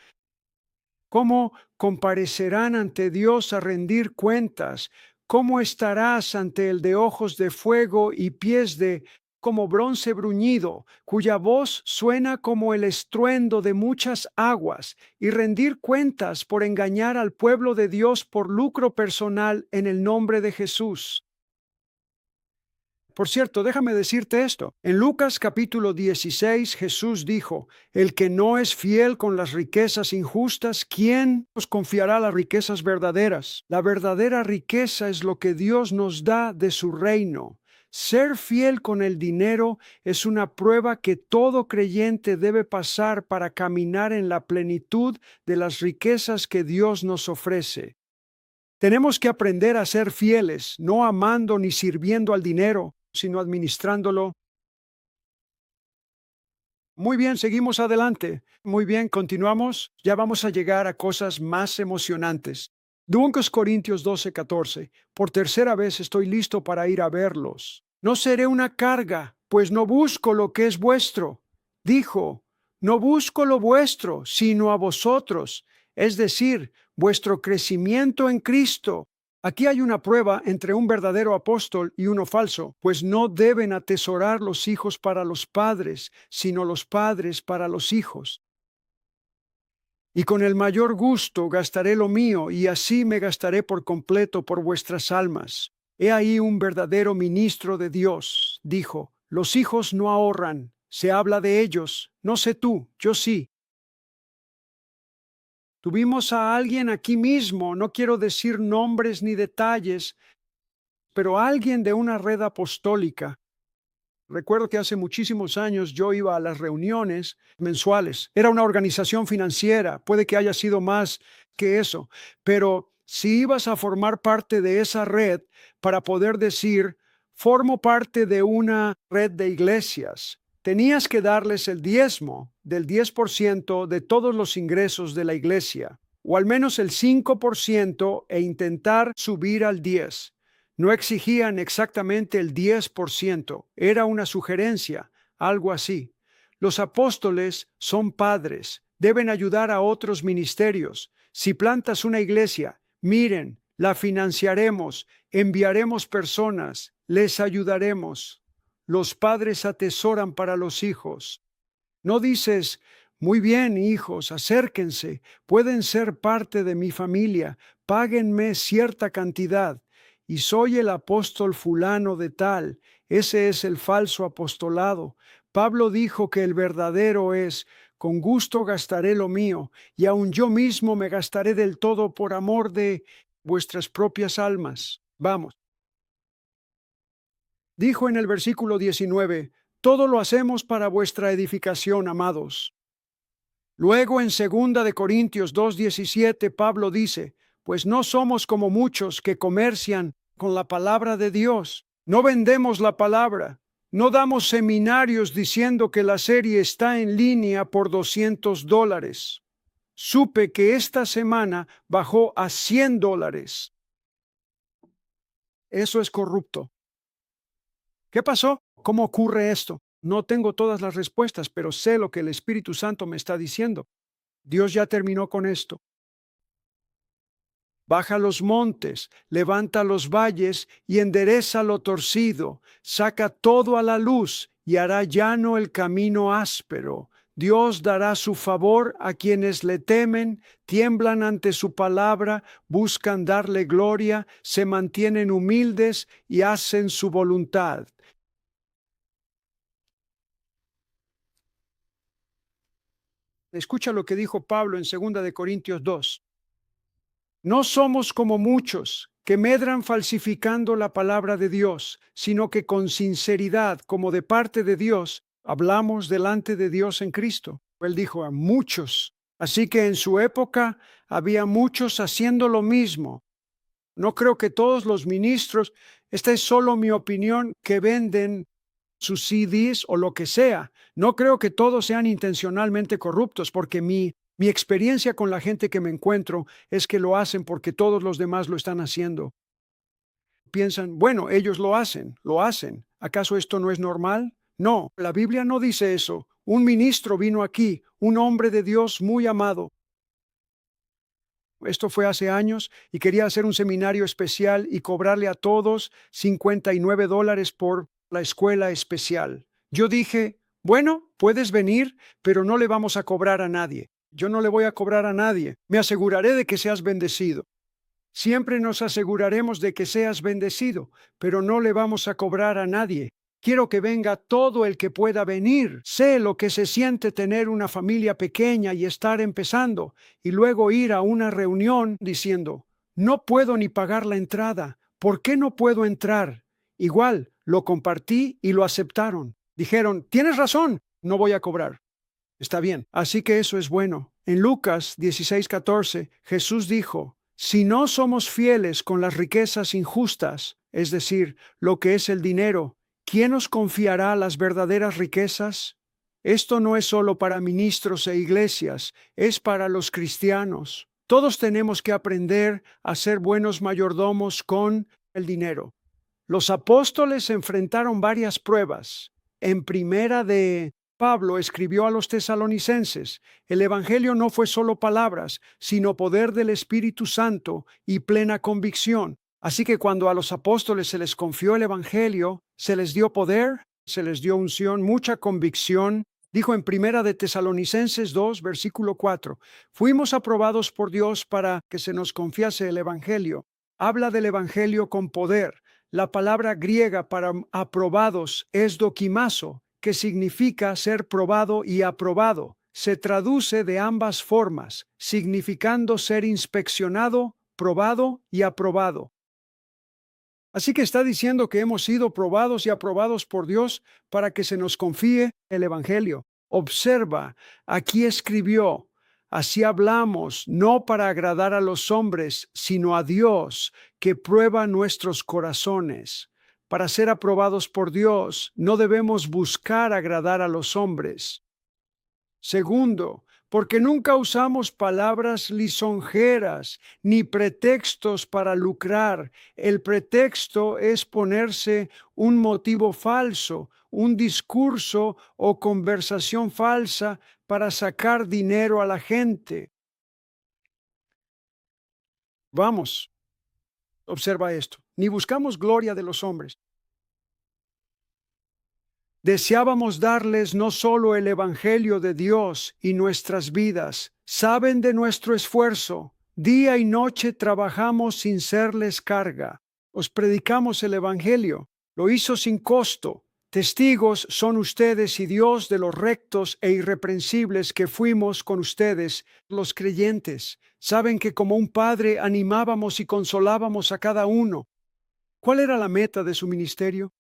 ¿Cómo comparecerán ante Dios a rendir cuentas? ¿Cómo estarás ante el de ojos de fuego y pies de como bronce bruñido, cuya voz suena como el estruendo de muchas aguas, y rendir cuentas por engañar al pueblo de Dios por lucro personal en el nombre de Jesús? Por cierto, déjame decirte esto. En Lucas capítulo 16, Jesús dijo, el que no es fiel con las riquezas injustas, ¿quién nos confiará las riquezas verdaderas? La verdadera riqueza es lo que Dios nos da de su reino. Ser fiel con el dinero es una prueba que todo creyente debe pasar para caminar en la plenitud de las riquezas que Dios nos ofrece. Tenemos que aprender a ser fieles, no amando ni sirviendo al dinero, sino administrándolo. Muy bien, seguimos adelante. Muy bien, continuamos. Ya vamos a llegar a cosas más emocionantes. 2 Corintios 12:14. Por tercera vez estoy listo para ir a verlos. No seré una carga, pues no busco lo que es vuestro. Dijo, no busco lo vuestro, sino a vosotros, es decir, vuestro crecimiento en Cristo. Aquí hay una prueba entre un verdadero apóstol y uno falso, pues no deben atesorar los hijos para los padres, sino los padres para los hijos. Y con el mayor gusto gastaré lo mío, y así me gastaré por completo por vuestras almas. He ahí un verdadero ministro de Dios, dijo, los hijos no ahorran, se habla de ellos, no sé tú, yo sí. Tuvimos a alguien aquí mismo, no quiero decir nombres ni detalles, pero alguien de una red apostólica. Recuerdo que hace muchísimos años yo iba a las reuniones mensuales. Era una organización financiera, puede que haya sido más que eso, pero si ibas a formar parte de esa red para poder decir, formo parte de una red de iglesias, tenías que darles el diezmo del 10% de todos los ingresos de la iglesia, o al menos el 5% e intentar subir al 10%. No exigían exactamente el 10%, era una sugerencia, algo así. Los apóstoles son padres, deben ayudar a otros ministerios. Si plantas una iglesia, miren, la financiaremos, enviaremos personas, les ayudaremos. Los padres atesoran para los hijos. No dices, muy bien, hijos, acérquense, pueden ser parte de mi familia, páguenme cierta cantidad y soy el apóstol fulano de tal. Ese es el falso apostolado. Pablo dijo que el verdadero es, con gusto gastaré lo mío, y aun yo mismo me gastaré del todo por amor de vuestras propias almas. Vamos. Dijo en el versículo 19, todo lo hacemos para vuestra edificación, amados. Luego en 2 Corintios 2:17 Pablo dice, pues no somos como muchos que comercian con la palabra de Dios. No vendemos la palabra. No damos seminarios diciendo que la serie está en línea por $200. Supe que esta semana bajó a $100. Eso es corrupto. ¿Qué pasó? ¿Cómo ocurre esto? No tengo todas las respuestas, pero sé lo que el Espíritu Santo me está diciendo. Dios ya terminó con esto. Baja los montes, levanta los valles y endereza lo torcido, saca todo a la luz y hará llano el camino áspero. Dios dará su favor a quienes le temen, tiemblan ante su palabra, buscan darle gloria, se mantienen humildes y hacen su voluntad. Escucha lo que dijo Pablo en 2 Corintios 2. No somos como muchos que medran falsificando la palabra de Dios, sino que con sinceridad, como de parte de Dios, hablamos delante de Dios en Cristo. Él dijo a muchos. Así que en su época había muchos haciendo lo mismo. No creo que todos los ministros, esta es solo mi opinión, que venden sus CDs o lo que sea. No creo que todos sean intencionalmente corruptos, porque mi Mi experiencia con la gente que me encuentro es que lo hacen porque todos los demás lo están haciendo. Piensan, bueno, ellos lo hacen, lo hacen. ¿Acaso esto no es normal? No, la Biblia no dice eso. Un ministro vino aquí, un hombre de Dios muy amado. Esto fue hace años y quería hacer un seminario especial y cobrarle a todos $59 por la escuela especial. Yo dije, bueno, puedes venir, pero no le vamos a cobrar a nadie. Yo no le voy a cobrar a nadie. Me aseguraré de que seas bendecido. Siempre nos aseguraremos de que seas bendecido, pero no le vamos a cobrar a nadie. Quiero que venga todo el que pueda venir. Sé lo que se siente tener una familia pequeña y estar empezando, y luego ir a una reunión diciendo, no puedo ni pagar la entrada. ¿Por qué no puedo entrar? Igual, lo compartí y lo aceptaron. Dijeron, tienes razón, no voy a cobrar. Está bien. Así que eso es bueno. En Lucas 16:14, Jesús dijo, si no somos fieles con las riquezas injustas, es decir, lo que es el dinero, ¿quién nos confiará las verdaderas riquezas? Esto no es solo para ministros e iglesias, es para los cristianos. Todos tenemos que aprender a ser buenos mayordomos con el dinero. Los apóstoles enfrentaron varias pruebas. En primera de Pablo escribió a los tesalonicenses, el Evangelio no fue solo palabras, sino poder del Espíritu Santo y plena convicción. Así que cuando a los apóstoles se les confió el Evangelio, se les dio poder, se les dio unción, mucha convicción. Dijo en primera de Tesalonicenses 2, versículo 4, fuimos aprobados por Dios para que se nos confiase el Evangelio. Habla del Evangelio con poder. La palabra griega para aprobados es dokimazo, que significa ser probado y aprobado. Se traduce de ambas formas, significando ser inspeccionado, probado y aprobado. Así que está diciendo que hemos sido probados y aprobados por Dios para que se nos confíe el Evangelio. Observa, aquí escribió, así hablamos, no para agradar a los hombres, sino a Dios, que prueba nuestros corazones. Para ser aprobados por Dios, no debemos buscar agradar a los hombres. Segundo, porque nunca usamos palabras lisonjeras ni pretextos para lucrar. El pretexto es ponerse un motivo falso, un discurso o conversación falsa para sacar dinero a la gente. Vamos, observa esto. Ni buscamos gloria de los hombres. Deseábamos darles no solo el Evangelio de Dios y nuestras vidas, saben de nuestro esfuerzo. Día y noche trabajamos sin serles carga. Os predicamos el Evangelio. Lo hizo sin costo. Testigos son ustedes y Dios de los rectos e irreprensibles que fuimos con ustedes, los creyentes. Saben que como un padre animábamos y consolábamos a cada uno. ¿Cuál era la meta de su ministerio?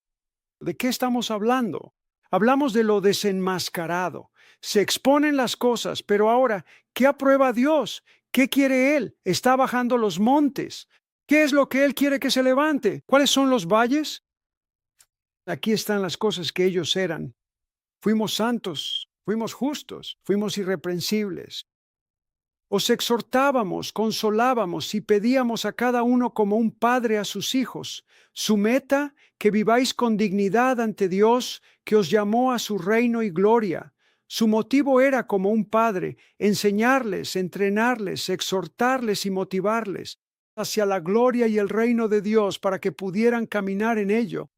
¿De qué estamos hablando? Hablamos de lo desenmascarado. Se exponen las cosas, pero ahora, ¿qué aprueba Dios? ¿Qué quiere Él? Está bajando los montes. ¿Qué es lo que Él quiere que se levante? ¿Cuáles son los valles? Aquí están las cosas que ellos eran. Fuimos santos, fuimos justos, fuimos irreprensibles. Os exhortábamos, consolábamos y pedíamos a cada uno como un padre a sus hijos. Su meta, que viváis con dignidad ante Dios, que os llamó a su reino y gloria. Su motivo era como un padre, enseñarles, entrenarles, exhortarles y motivarles hacia la gloria y el reino de Dios para que pudieran caminar en ello.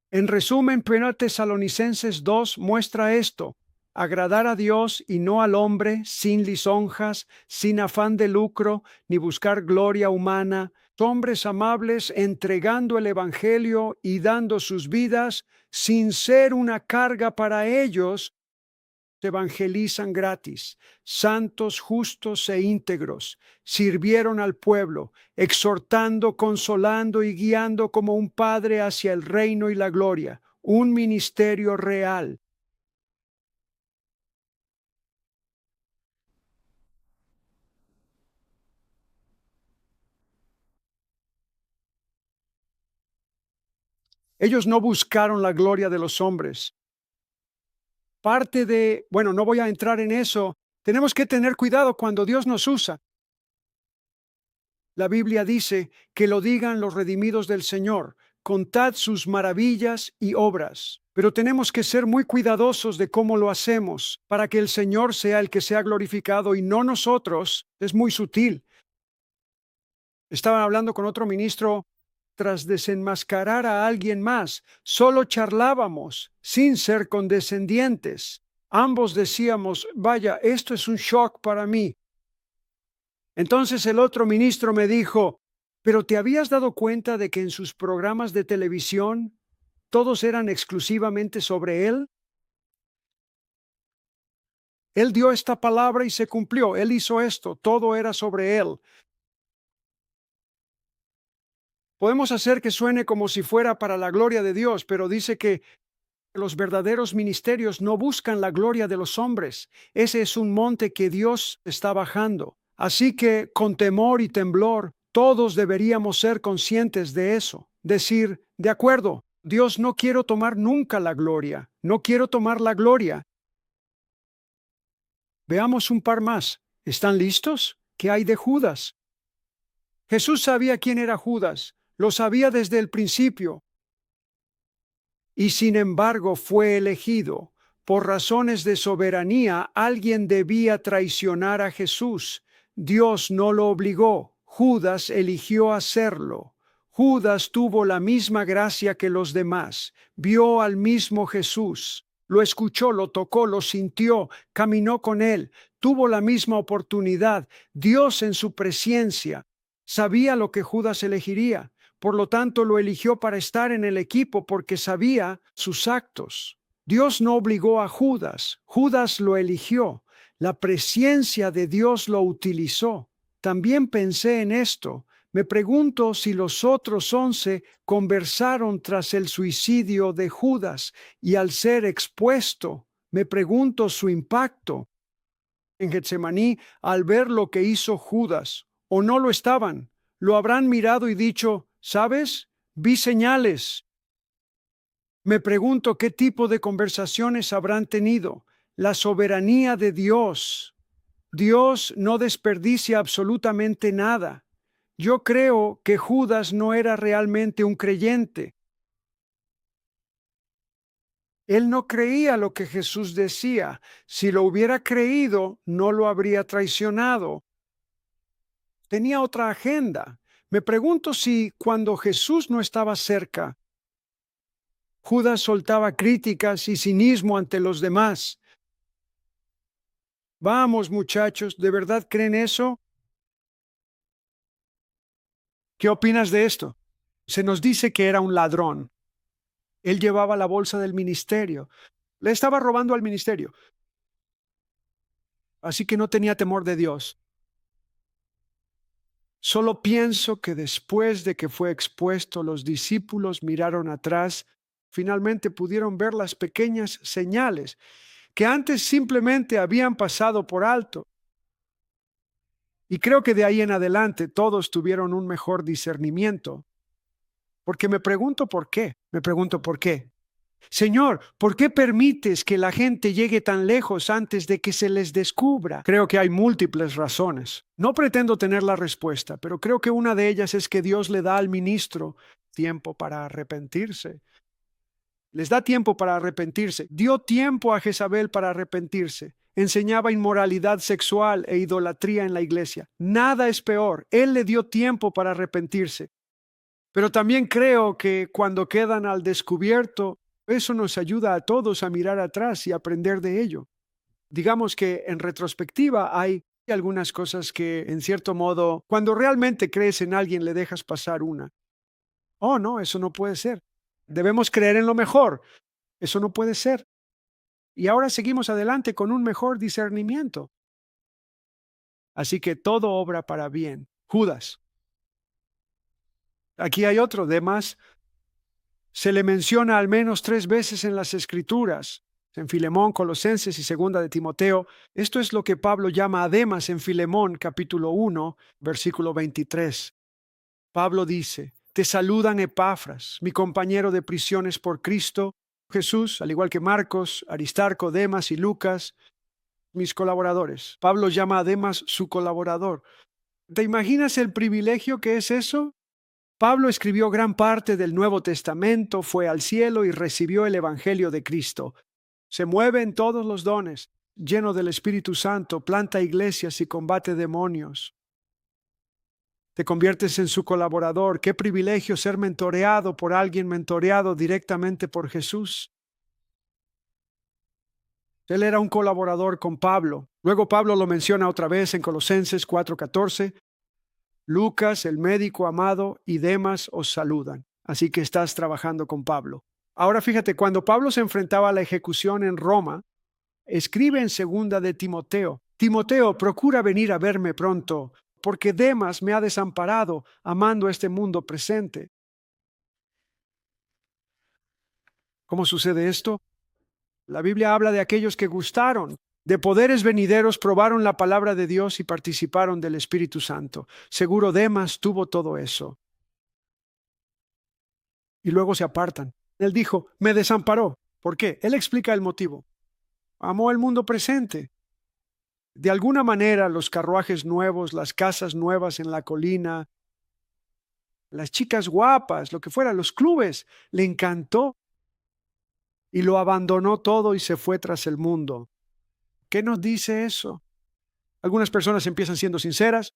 En resumen, 1 Tesalonicenses 2 muestra esto: agradar a Dios y no al hombre, sin lisonjas, sin afán de lucro, ni buscar gloria humana, hombres amables entregando el Evangelio y dando sus vidas sin ser una carga para ellos. Evangelizan gratis, santos, justos e íntegros, sirvieron al pueblo, exhortando, consolando y guiando como un padre hacia el reino y la gloria, un ministerio real. Ellos no buscaron la gloria de los hombres. parte de, bueno, no voy a entrar en eso. Tenemos que tener cuidado cuando Dios nos usa. La Biblia dice que lo digan los redimidos del Señor, contad sus maravillas y obras. Pero tenemos que ser muy cuidadosos de cómo lo hacemos para que el Señor sea el que sea glorificado y no nosotros. Es muy sutil. Estaba hablando con otro ministro tras desenmascarar a alguien más. Solo charlábamos sin ser condescendientes. Ambos decíamos, vaya, esto es un shock para mí. Entonces el otro ministro me dijo, ¿pero te habías dado cuenta de que en sus programas de televisión todos eran exclusivamente sobre él? Él dio esta palabra y se cumplió. Él hizo esto. Todo era sobre él. Podemos hacer que suene como si fuera para la gloria de Dios, pero dice que los verdaderos ministerios no buscan la gloria de los hombres. Ese es un monte que Dios está bajando. Así que con temor y temblor, todos deberíamos ser conscientes de eso. Decir, de acuerdo, Dios, no quiero tomar nunca la gloria. No quiero tomar la gloria. Veamos un par más. ¿Están listos? ¿Qué hay de Judas? Jesús sabía quién era Judas. Lo sabía desde el principio. Y sin embargo fue elegido. Por razones de soberanía, alguien debía traicionar a Jesús. Dios no lo obligó. Judas eligió hacerlo. Judas tuvo la misma gracia que los demás. Vio al mismo Jesús. Lo escuchó, lo tocó, lo sintió, caminó con él. Tuvo la misma oportunidad. Dios en su presencia sabía lo que Judas elegiría. Por lo tanto, lo eligió para estar en el equipo porque sabía sus actos. Dios no obligó a Judas, Judas lo eligió. La presencia de Dios lo utilizó. También pensé en esto. Me pregunto si los otros 11 conversaron tras el suicidio de Judas y al ser expuesto, me pregunto su impacto en Getsemaní al ver lo que hizo Judas. ¿O no lo estaban? Lo habrán mirado y dicho, ¿sabes? Vi señales. Me pregunto qué tipo de conversaciones habrán tenido. La soberanía de Dios. Dios no desperdicia absolutamente nada. Yo creo que Judas no era realmente un creyente. Él no creía lo que Jesús decía. Si lo hubiera creído, no lo habría traicionado. Tenía otra agenda. Me pregunto si cuando Jesús no estaba cerca, Judas soltaba críticas y cinismo ante los demás. Vamos, muchachos, ¿de verdad creen eso? ¿Qué opinas de esto? Se nos dice que era un ladrón. Él llevaba la bolsa del ministerio. Le estaba robando al ministerio. Así que no tenía temor de Dios. Solo pienso que después de que fue expuesto, los discípulos miraron atrás, finalmente pudieron ver las pequeñas señales que antes simplemente habían pasado por alto. Y creo que de ahí en adelante todos tuvieron un mejor discernimiento. Porque me pregunto por qué. Señor, ¿por qué permites que la gente llegue tan lejos antes de que se les descubra? Creo que hay múltiples razones. No pretendo tener la respuesta, pero creo que una de ellas es que Dios le da al ministro tiempo para arrepentirse. Les da tiempo para arrepentirse. Dio tiempo a Jezabel para arrepentirse. Enseñaba inmoralidad sexual e idolatría en la iglesia. Nada es peor. Él le dio tiempo para arrepentirse. Pero también creo que cuando quedan al descubierto, eso nos ayuda a todos a mirar atrás y aprender de ello. Digamos que en retrospectiva hay algunas cosas que, en cierto modo, cuando realmente crees en alguien, le dejas pasar una. Oh, no, eso no puede ser. Debemos creer en lo mejor. Eso no puede ser. Y ahora seguimos adelante con un mejor discernimiento. Así que todo obra para bien. Judas. Aquí hay otro, Demas. Se le menciona al menos 3 veces en las Escrituras, en Filemón, Colosenses y Segunda de Timoteo. Esto es lo que Pablo llama a Demas en Filemón, capítulo 1, versículo 23. Pablo dice, te saludan Epafras, mi compañero de prisiones por Cristo, Jesús, al igual que Marcos, Aristarco, Demas y Lucas, mis colaboradores. Pablo llama a Demas su colaborador. ¿Te imaginas el privilegio que es eso? Pablo escribió gran parte del Nuevo Testamento, fue al cielo y recibió el Evangelio de Cristo. Se mueve en todos los dones, lleno del Espíritu Santo, planta iglesias y combate demonios. Te conviertes en su colaborador. Qué privilegio ser mentoreado por alguien mentoreado directamente por Jesús. Él era un colaborador con Pablo. Luego Pablo lo menciona otra vez en Colosenses 4:14. Lucas, el médico amado, y Demas os saludan. Así que estás trabajando con Pablo. Ahora fíjate, cuando Pablo se enfrentaba a la ejecución en Roma, escribe en segunda de Timoteo: Timoteo, procura venir a verme pronto, porque Demas me ha desamparado, amando este mundo presente. ¿Cómo sucede esto? La Biblia habla de aquellos que gustaron de poderes venideros, probaron la palabra de Dios y participaron del Espíritu Santo. Seguro Demas tuvo todo eso. Y luego se apartan. Él dijo, me desamparó. ¿Por qué? Él explica el motivo. Amó el mundo presente. De alguna manera, los carruajes nuevos, las casas nuevas en la colina, las chicas guapas, lo que fuera, los clubes, le encantó y lo abandonó todo y se fue tras el mundo. ¿Qué nos dice eso? Algunas personas empiezan siendo sinceras,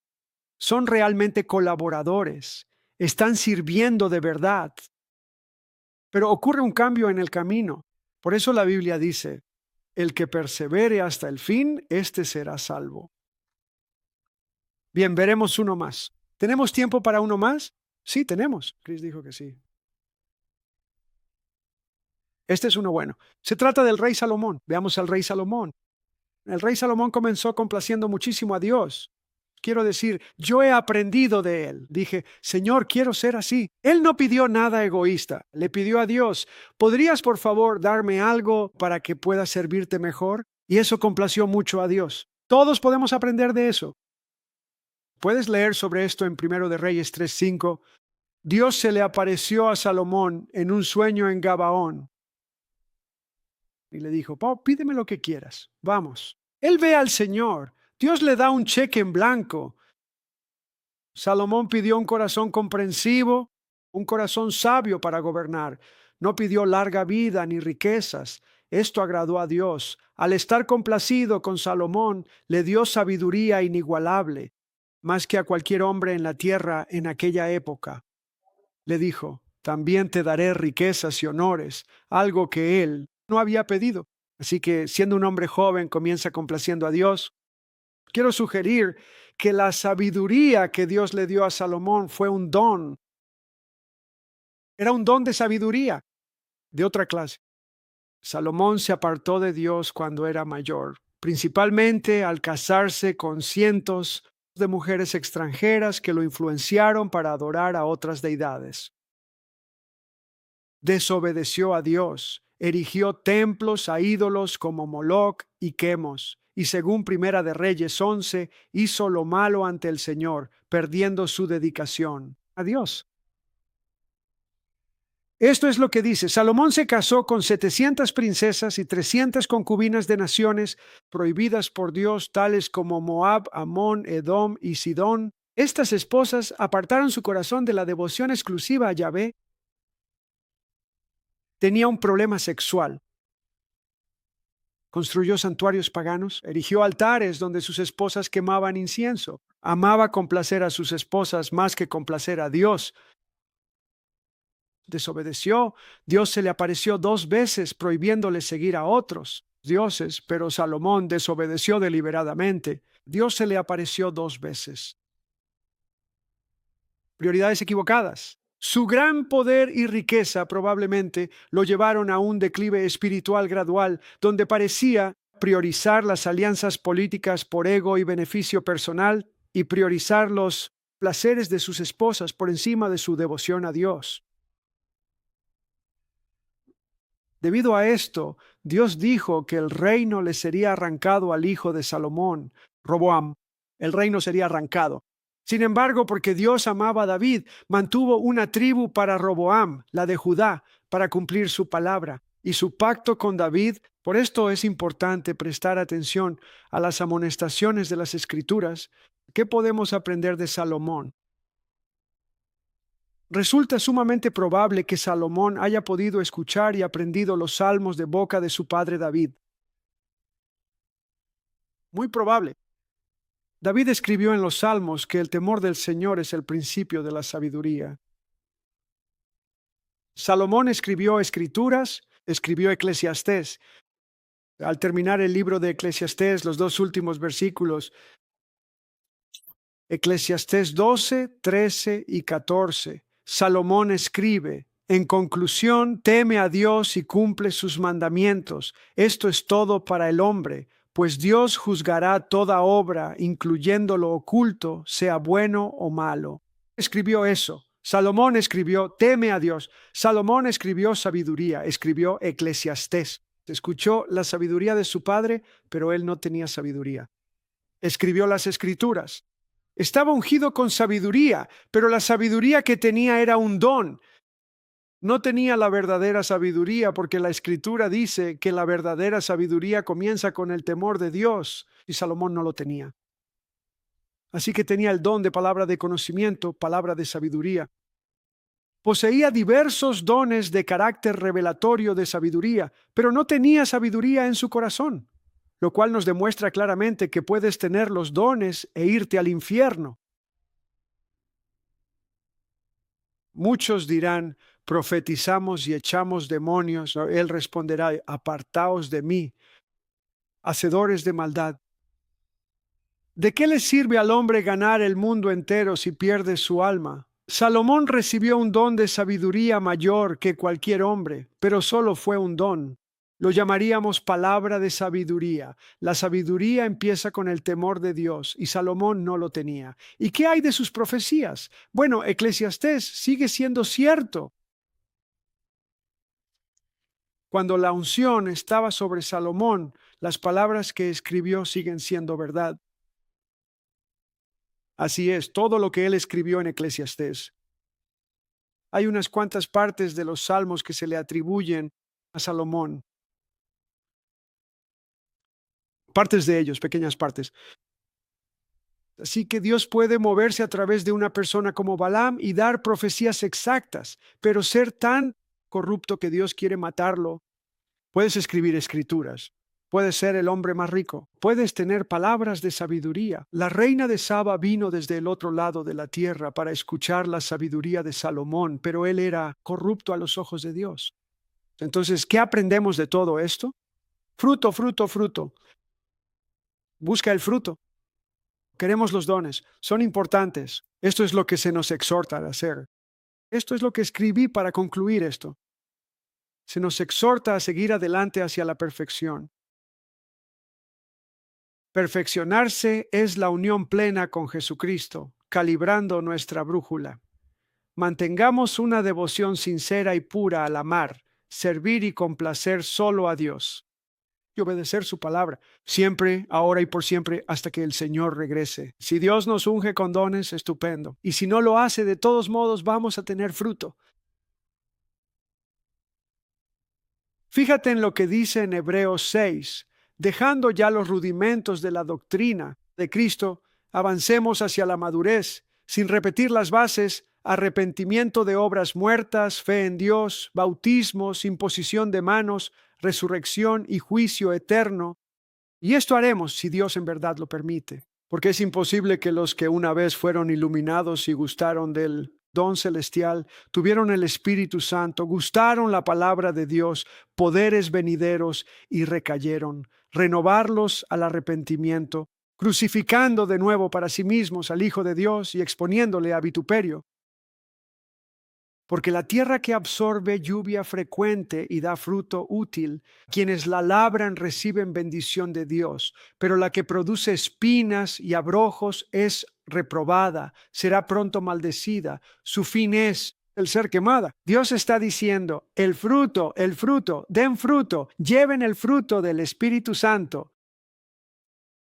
son realmente colaboradores, están sirviendo de verdad, pero ocurre un cambio en el camino. Por eso la Biblia dice, el que persevere hasta el fin, éste será salvo. Bien, veremos uno más. ¿Tenemos tiempo para uno más? Sí, tenemos. Chris dijo que sí. Este es uno bueno. Se trata del rey Salomón. Veamos al rey Salomón. El rey Salomón comenzó complaciendo muchísimo a Dios. Quiero decir, yo he aprendido de él. Dije, Señor, quiero ser así. Él no pidió nada egoísta. Le pidió a Dios, ¿podrías por favor darme algo para que pueda servirte mejor? Y eso complació mucho a Dios. Todos podemos aprender de eso. Puedes leer sobre esto en Primero de Reyes 3:5. Dios se le apareció a Salomón en un sueño en Gabaón. Y le dijo, pídeme lo que quieras. Vamos. Él ve al Señor. Dios le da un cheque en blanco. Salomón pidió un corazón comprensivo, un corazón sabio para gobernar. No pidió larga vida ni riquezas. Esto agradó a Dios. Al estar complacido con Salomón, le dio sabiduría inigualable, más que a cualquier hombre en la tierra en aquella época. Le dijo, también te daré riquezas y honores, algo que él no había pedido. Así que, siendo un hombre joven, comienza complaciendo a Dios. Quiero sugerir que la sabiduría que Dios le dio a Salomón fue un don. Era un don de sabiduría de otra clase. Salomón se apartó de Dios cuando era mayor, principalmente al casarse con cientos de mujeres extranjeras que lo influenciaron para adorar a otras deidades. Desobedeció a Dios, erigió templos a ídolos como Moloc y Quemos, y según Primera de Reyes 11, hizo lo malo ante el Señor, perdiendo su dedicación a Dios. Esto es lo que dice, Salomón se casó con 700 princesas y 300 concubinas de naciones prohibidas por Dios, tales como Moab, Amón, Edom y Sidón. Estas esposas apartaron su corazón de la devoción exclusiva a Yahvé. Tenía un problema sexual. Construyó santuarios paganos, erigió altares donde sus esposas quemaban incienso. Amaba complacer a sus esposas más que complacer a Dios. Desobedeció. Dios se le apareció 2 veces prohibiéndole seguir a otros dioses, pero Salomón desobedeció deliberadamente. Dios se le apareció 2 veces. Prioridades equivocadas. Su gran poder y riqueza probablemente lo llevaron a un declive espiritual gradual, donde parecía priorizar las alianzas políticas por ego y beneficio personal y priorizar los placeres de sus esposas por encima de su devoción a Dios. Debido a esto, Dios dijo que el reino le sería arrancado al hijo de Salomón, Roboam. El reino sería arrancado. Sin embargo, porque Dios amaba a David, mantuvo una tribu para Roboam, la de Judá, para cumplir su palabra. y su pacto con David. Por esto es importante prestar atención a las amonestaciones de las Escrituras. ¿Qué podemos aprender de Salomón? Resulta sumamente probable que Salomón haya podido escuchar y aprendido los salmos de boca de su padre David. Muy probable. David escribió en los salmos que el temor del Señor es el principio de la sabiduría. Salomón escribió Escrituras, escribió Eclesiastés. Al terminar el libro de Eclesiastés, los dos últimos versículos, Eclesiastés 12, 13 y 14, Salomón escribe: en conclusión, teme a Dios y cumple sus mandamientos. Esto es todo para el hombre, pues Dios juzgará toda obra, incluyendo lo oculto, sea bueno o malo. Escribió eso. Salomón escribió: teme a Dios. Salomón escribió sabiduría, escribió Eclesiastés. Escuchó la sabiduría de su padre, pero él no tenía sabiduría. Escribió las Escrituras. Estaba ungido con sabiduría, pero la sabiduría que tenía era un don. No tenía la verdadera sabiduría, porque la Escritura dice que la verdadera sabiduría comienza con el temor de Dios, y Salomón no lo tenía. Así que tenía el don de palabra de conocimiento, palabra de sabiduría. Poseía diversos dones de carácter revelatorio de sabiduría, pero no tenía sabiduría en su corazón, lo cual nos demuestra claramente que puedes tener los dones e irte al infierno. Muchos dirán: profetizamos y echamos demonios. Él responderá: apartaos de mí, hacedores de maldad. ¿De qué le sirve al hombre ganar el mundo entero si pierde su alma? Salomón recibió un don de sabiduría mayor que cualquier hombre, pero solo fue un don. Lo llamaríamos palabra de sabiduría. La sabiduría empieza con el temor de Dios, y Salomón no lo tenía. ¿Y qué hay de sus profecías? Bueno, Eclesiastés sigue siendo cierto. Cuando la unción estaba sobre Salomón, las palabras que escribió siguen siendo verdad. Así es, todo lo que él escribió en Eclesiastés. Hay unas cuantas partes de los salmos que se le atribuyen a Salomón. Partes de ellos, pequeñas partes. Así que Dios puede moverse a través de una persona como Balaam y dar profecías exactas, pero ser tan corrupto que Dios quiere matarlo. Puedes escribir escrituras. Puedes ser el hombre más rico. Puedes tener palabras de sabiduría. La reina de Saba vino desde el otro lado de la tierra para escuchar la sabiduría de Salomón, pero él era corrupto a los ojos de Dios. Entonces, ¿qué aprendemos de todo esto? Fruto, fruto, fruto. Busca el fruto. Queremos los dones. Son importantes. Esto es lo que se nos exhorta a hacer. Esto es lo que escribí para concluir esto. Se nos exhorta a seguir adelante hacia la perfección. Perfeccionarse es la unión plena con Jesucristo, calibrando nuestra brújula. Mantengamos una devoción sincera y pura al amar, servir y complacer solo a Dios y obedecer su palabra, siempre, ahora y por siempre, hasta que el Señor regrese. Si Dios nos unge con dones, estupendo. Y si no lo hace, de todos modos vamos a tener fruto. Fíjate en lo que dice en Hebreos 6. Dejando ya los rudimentos de la doctrina de Cristo, avancemos hacia la madurez, sin repetir las bases: arrepentimiento de obras muertas, fe en Dios, bautismos, imposición de manos, resurrección y juicio eterno. Y esto haremos si Dios en verdad lo permite, porque es imposible que los que una vez fueron iluminados y gustaron del don celestial, tuvieron el Espíritu Santo, gustaron la palabra de Dios, poderes venideros y recayeron, renovarlos al arrepentimiento, crucificando de nuevo para sí mismos al Hijo de Dios y exponiéndole a vituperio. Porque la tierra que absorbe lluvia frecuente y da fruto útil, quienes la labran reciben bendición de Dios, pero la que produce espinas y abrojos es reprobada, será pronto maldecida, su fin es el ser quemada. Dios está diciendo: el fruto, den fruto, lleven el fruto del Espíritu Santo.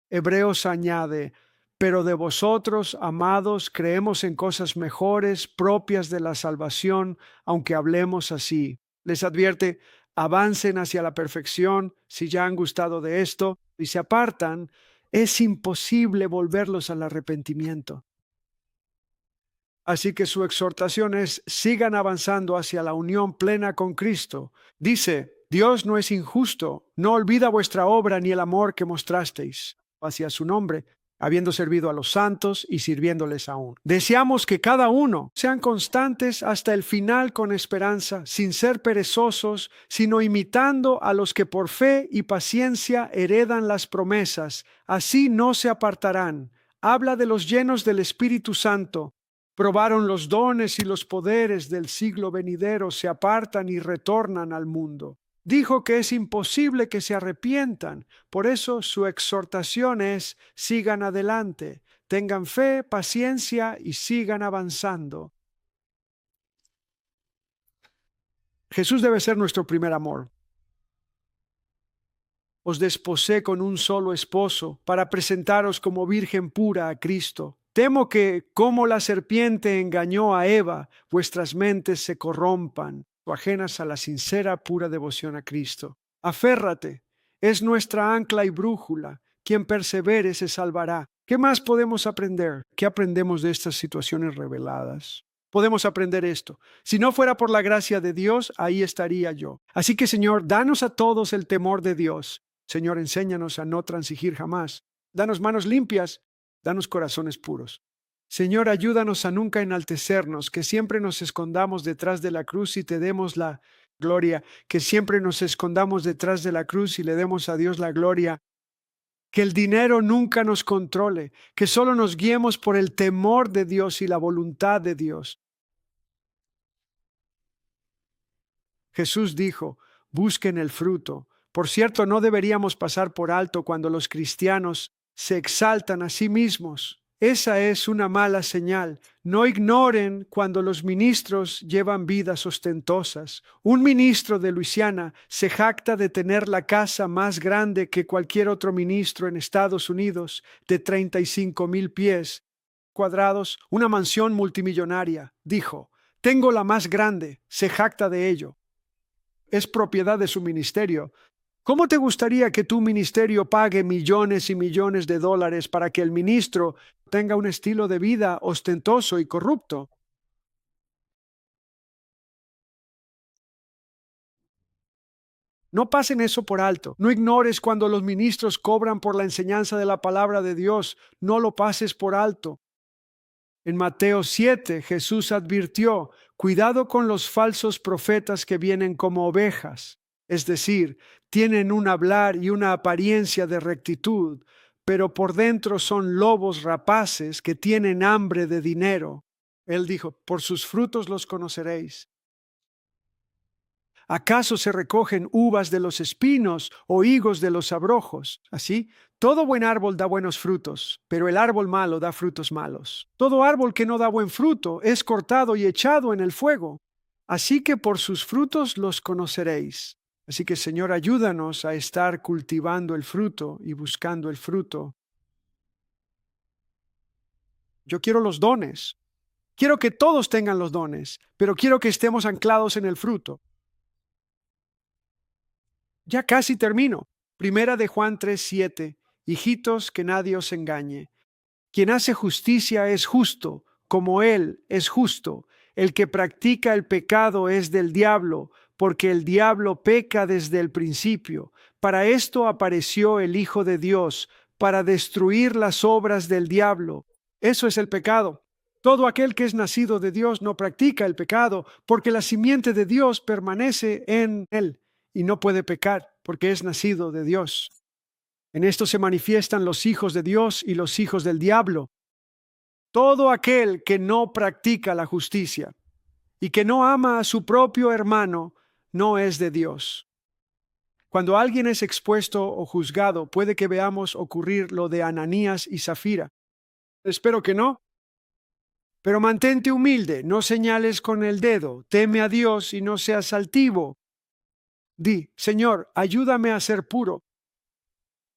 Hebreos añade: pero de vosotros, amados, creemos en cosas mejores, propias de la salvación, aunque hablemos así. Les advierte: avancen hacia la perfección, si ya han gustado de esto y se apartan, es imposible volverlos al arrepentimiento. Así que su exhortación es: sigan avanzando hacia la unión plena con Cristo. Dice: Dios no es injusto, no olvida vuestra obra ni el amor que mostrasteis hacia su nombre, habiendo servido a los santos y sirviéndoles aún. Deseamos que cada uno sean constantes hasta el final con esperanza, sin ser perezosos, sino imitando a los que por fe y paciencia heredan las promesas. Así no se apartarán. Habla de los llenos del Espíritu Santo. Probaron los dones y los poderes del siglo venidero, se apartan y retornan al mundo. Dijo que es imposible que se arrepientan. Por eso su exhortación es: sigan adelante, tengan fe, paciencia y sigan avanzando. Jesús debe ser nuestro primer amor. Os desposé con un solo esposo para presentaros como virgen pura a Cristo. Temo que, como la serpiente engañó a Eva, vuestras mentes se corrompan o ajenas a la sincera, pura devoción a Cristo. Aférrate, es nuestra ancla y brújula. Quien persevere se salvará. ¿Qué más podemos aprender? ¿Qué aprendemos de estas situaciones reveladas? Podemos aprender esto: si no fuera por la gracia de Dios, ahí estaría yo. Así que, Señor, danos a todos el temor de Dios. Señor, enséñanos a no transigir jamás. Danos manos limpias, danos corazones puros. Señor, ayúdanos a nunca enaltecernos, que siempre nos escondamos detrás de la cruz y te demos la gloria, que siempre nos escondamos detrás de la cruz y le demos a Dios la gloria. Que el dinero nunca nos controle, que solo nos guiemos por el temor de Dios y la voluntad de Dios. Jesús dijo: busquen el fruto. Por cierto, no deberíamos pasar por alto cuando los cristianos se exaltan a sí mismos. Esa es una mala señal. No ignoren cuando los ministros llevan vidas ostentosas. Un ministro de Luisiana se jacta de tener la casa más grande que cualquier otro ministro en Estados Unidos, de 35,000 pies cuadrados, una mansión multimillonaria. Dijo: tengo la más grande. Se jacta de ello. Es propiedad de su ministerio. ¿Cómo te gustaría que tu ministerio pague millones y millones de dólares para que el ministro tenga un estilo de vida ostentoso y corrupto? No pasen eso por alto. No ignores cuando los ministros cobran por la enseñanza de la palabra de Dios. No lo pases por alto. En Mateo 7, Jesús advirtió: cuidado con los falsos profetas que vienen como ovejas, es decir, tienen un hablar y una apariencia de rectitud, pero por dentro son lobos rapaces que tienen hambre de dinero. Él dijo: por sus frutos los conoceréis. ¿Acaso se recogen uvas de los espinos o higos de los abrojos? Así, todo buen árbol da buenos frutos, pero el árbol malo da frutos malos. Todo árbol que no da buen fruto es cortado y echado en el fuego. Así que por sus frutos los conoceréis. Así que, Señor, ayúdanos a estar cultivando el fruto y buscando el fruto. Yo quiero los dones. Quiero que todos tengan los dones, pero quiero que estemos anclados en el fruto. Ya casi termino. Primera de Juan 3:7. Hijitos, que nadie os engañe. Quien hace justicia es justo, como Él es justo. El que practica el pecado es del diablo, porque el diablo peca desde el principio. Para esto apareció el Hijo de Dios, para destruir las obras del diablo. Eso es el pecado. Todo aquel que es nacido de Dios no practica el pecado, porque la simiente de Dios permanece en él y no puede pecar, porque es nacido de Dios. En esto se manifiestan los hijos de Dios y los hijos del diablo. Todo aquel que no practica la justicia y que no ama a su propio hermano no es de Dios. Cuando alguien es expuesto o juzgado, puede que veamos ocurrir lo de Ananías y Zafira. Espero que no. Pero mantente humilde, no señales con el dedo, teme a Dios y no seas altivo. Di: Señor, ayúdame a ser puro.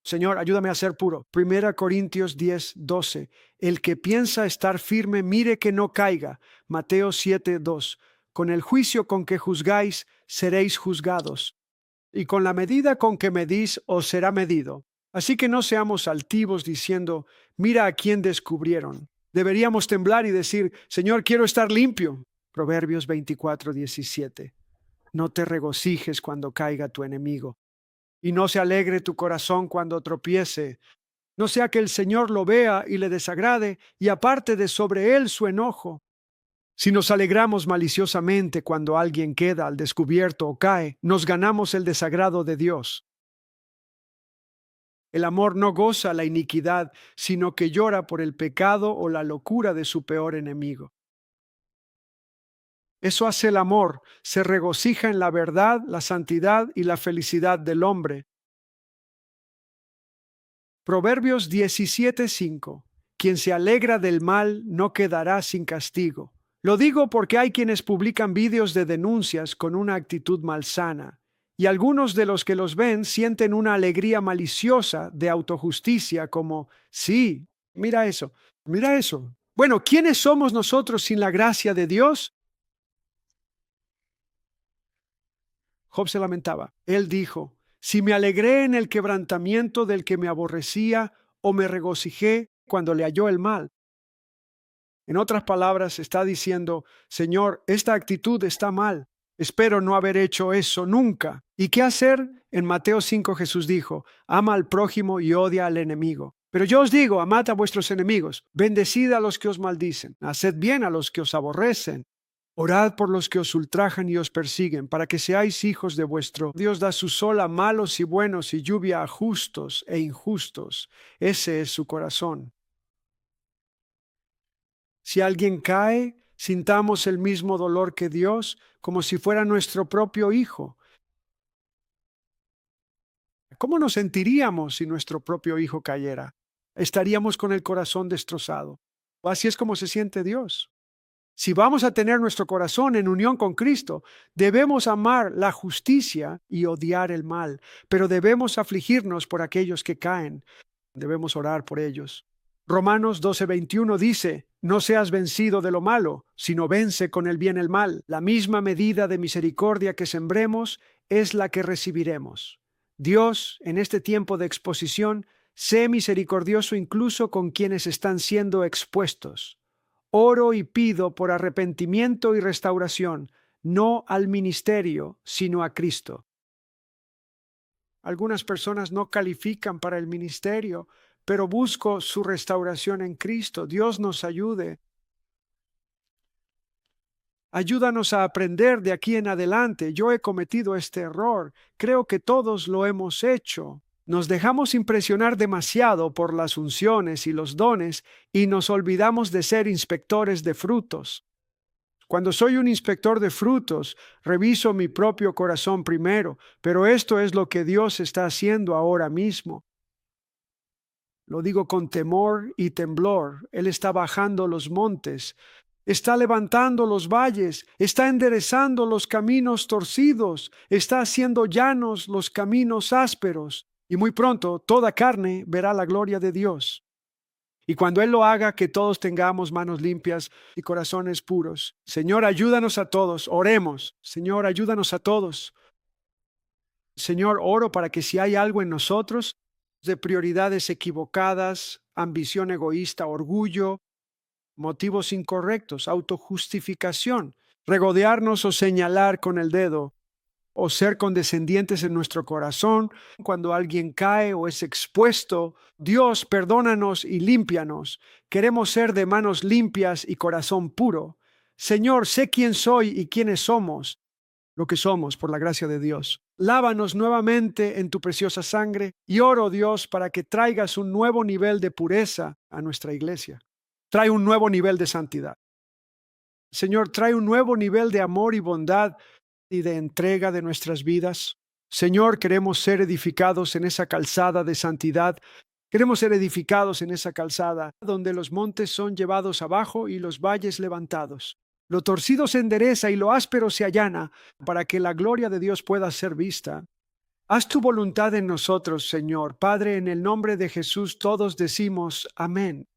Señor, ayúdame a ser puro. 1 Corintios 10:12. El que piensa estar firme, mire que no caiga. Mateo 7:2. Con el juicio con que juzgáis, seréis juzgados. y con la medida con que medís os será medido. Así que no seamos altivos diciendo, mira a quién descubrieron. Deberíamos temblar y decir, Señor, quiero estar limpio. Proverbios 24:17. No te regocijes cuando caiga tu enemigo, y no se alegre tu corazón cuando tropiece. No sea que el Señor lo vea y le desagrade, y aparte de sobre él su enojo. Si nos alegramos maliciosamente cuando alguien queda al descubierto o cae, nos ganamos el desagrado de Dios. El amor no goza la iniquidad, sino que llora por el pecado o la locura de su peor enemigo. Eso hace el amor, se regocija en la verdad, la santidad y la felicidad del hombre. Proverbios 17:5. Quien se alegra del mal no quedará sin castigo. Lo digo porque hay quienes publican vídeos de denuncias con una actitud malsana, y algunos de los que los ven sienten una alegría maliciosa de autojusticia como, sí, mira eso, mira eso. Bueno, ¿quiénes somos nosotros sin la gracia de Dios? Job se lamentaba. Él dijo, si me alegré en el quebrantamiento del que me aborrecía, o me regocijé cuando le halló el mal. En otras palabras, está diciendo, Señor, esta actitud está mal. Espero no haber hecho eso nunca. ¿Y qué hacer? En Mateo 5 Jesús dijo, ama al prójimo y odia al enemigo. Pero yo os digo, amad a vuestros enemigos, bendecid a los que os maldicen, haced bien a los que os aborrecen. Orad por los que os ultrajan y os persiguen, para que seáis hijos de vuestro Dios. Da su sol a malos y buenos y lluvia a justos e injustos. Ese es su corazón. Si alguien cae, sintamos el mismo dolor que Dios, como si fuera nuestro propio hijo. ¿Cómo nos sentiríamos si nuestro propio hijo cayera? Estaríamos con el corazón destrozado. Así es como se siente Dios. Si vamos a tener nuestro corazón en unión con Cristo, debemos amar la justicia y odiar el mal, pero debemos afligirnos por aquellos que caen. Debemos orar por ellos. Romanos 12:21 dice, no seas vencido de lo malo, sino vence con el bien el mal. La misma medida de misericordia que sembremos es la que recibiremos. Dios, en este tiempo de exposición, sé misericordioso incluso con quienes están siendo expuestos. Oro y pido por arrepentimiento y restauración, no al ministerio, sino a Cristo. Algunas personas no califican para el ministerio, pero busco su restauración en Cristo. Dios nos ayude. Ayúdanos a aprender de aquí en adelante. Yo he cometido este error. Creo que todos lo hemos hecho. Nos dejamos impresionar demasiado por las unciones y los dones y nos olvidamos de ser inspectores de frutos. Cuando soy un inspector de frutos, reviso mi propio corazón primero, pero esto es lo que Dios está haciendo ahora mismo. Lo digo con temor y temblor. Él está bajando los montes, está levantando los valles, está enderezando los caminos torcidos, está haciendo llanos los caminos ásperos, y muy pronto toda carne verá la gloria de Dios. Y cuando Él lo haga, que todos tengamos manos limpias y corazones puros. Señor, ayúdanos a todos, oremos. Señor, ayúdanos a todos. Señor, oro para que si hay algo en nosotros de prioridades equivocadas, ambición egoísta, orgullo, motivos incorrectos, autojustificación, regodearnos o señalar con el dedo, o ser condescendientes en nuestro corazón cuando alguien cae o es expuesto. Dios, perdónanos y límpianos. Queremos ser de manos limpias y corazón puro. Señor, sé quién soy y quiénes somos, lo que somos por la gracia de Dios. Lávanos nuevamente en tu preciosa sangre y oro, Dios, para que traigas un nuevo nivel de pureza a nuestra iglesia. Trae un nuevo nivel de santidad. Señor, trae un nuevo nivel de amor y bondad y de entrega de nuestras vidas. Señor, queremos ser edificados en esa calzada de santidad. Queremos ser edificados en esa calzada donde los montes son llevados abajo y los valles levantados. Lo torcido se endereza y lo áspero se allana para que la gloria de Dios pueda ser vista. Haz tu voluntad en nosotros, Señor. Padre, en el nombre de Jesús todos decimos amén.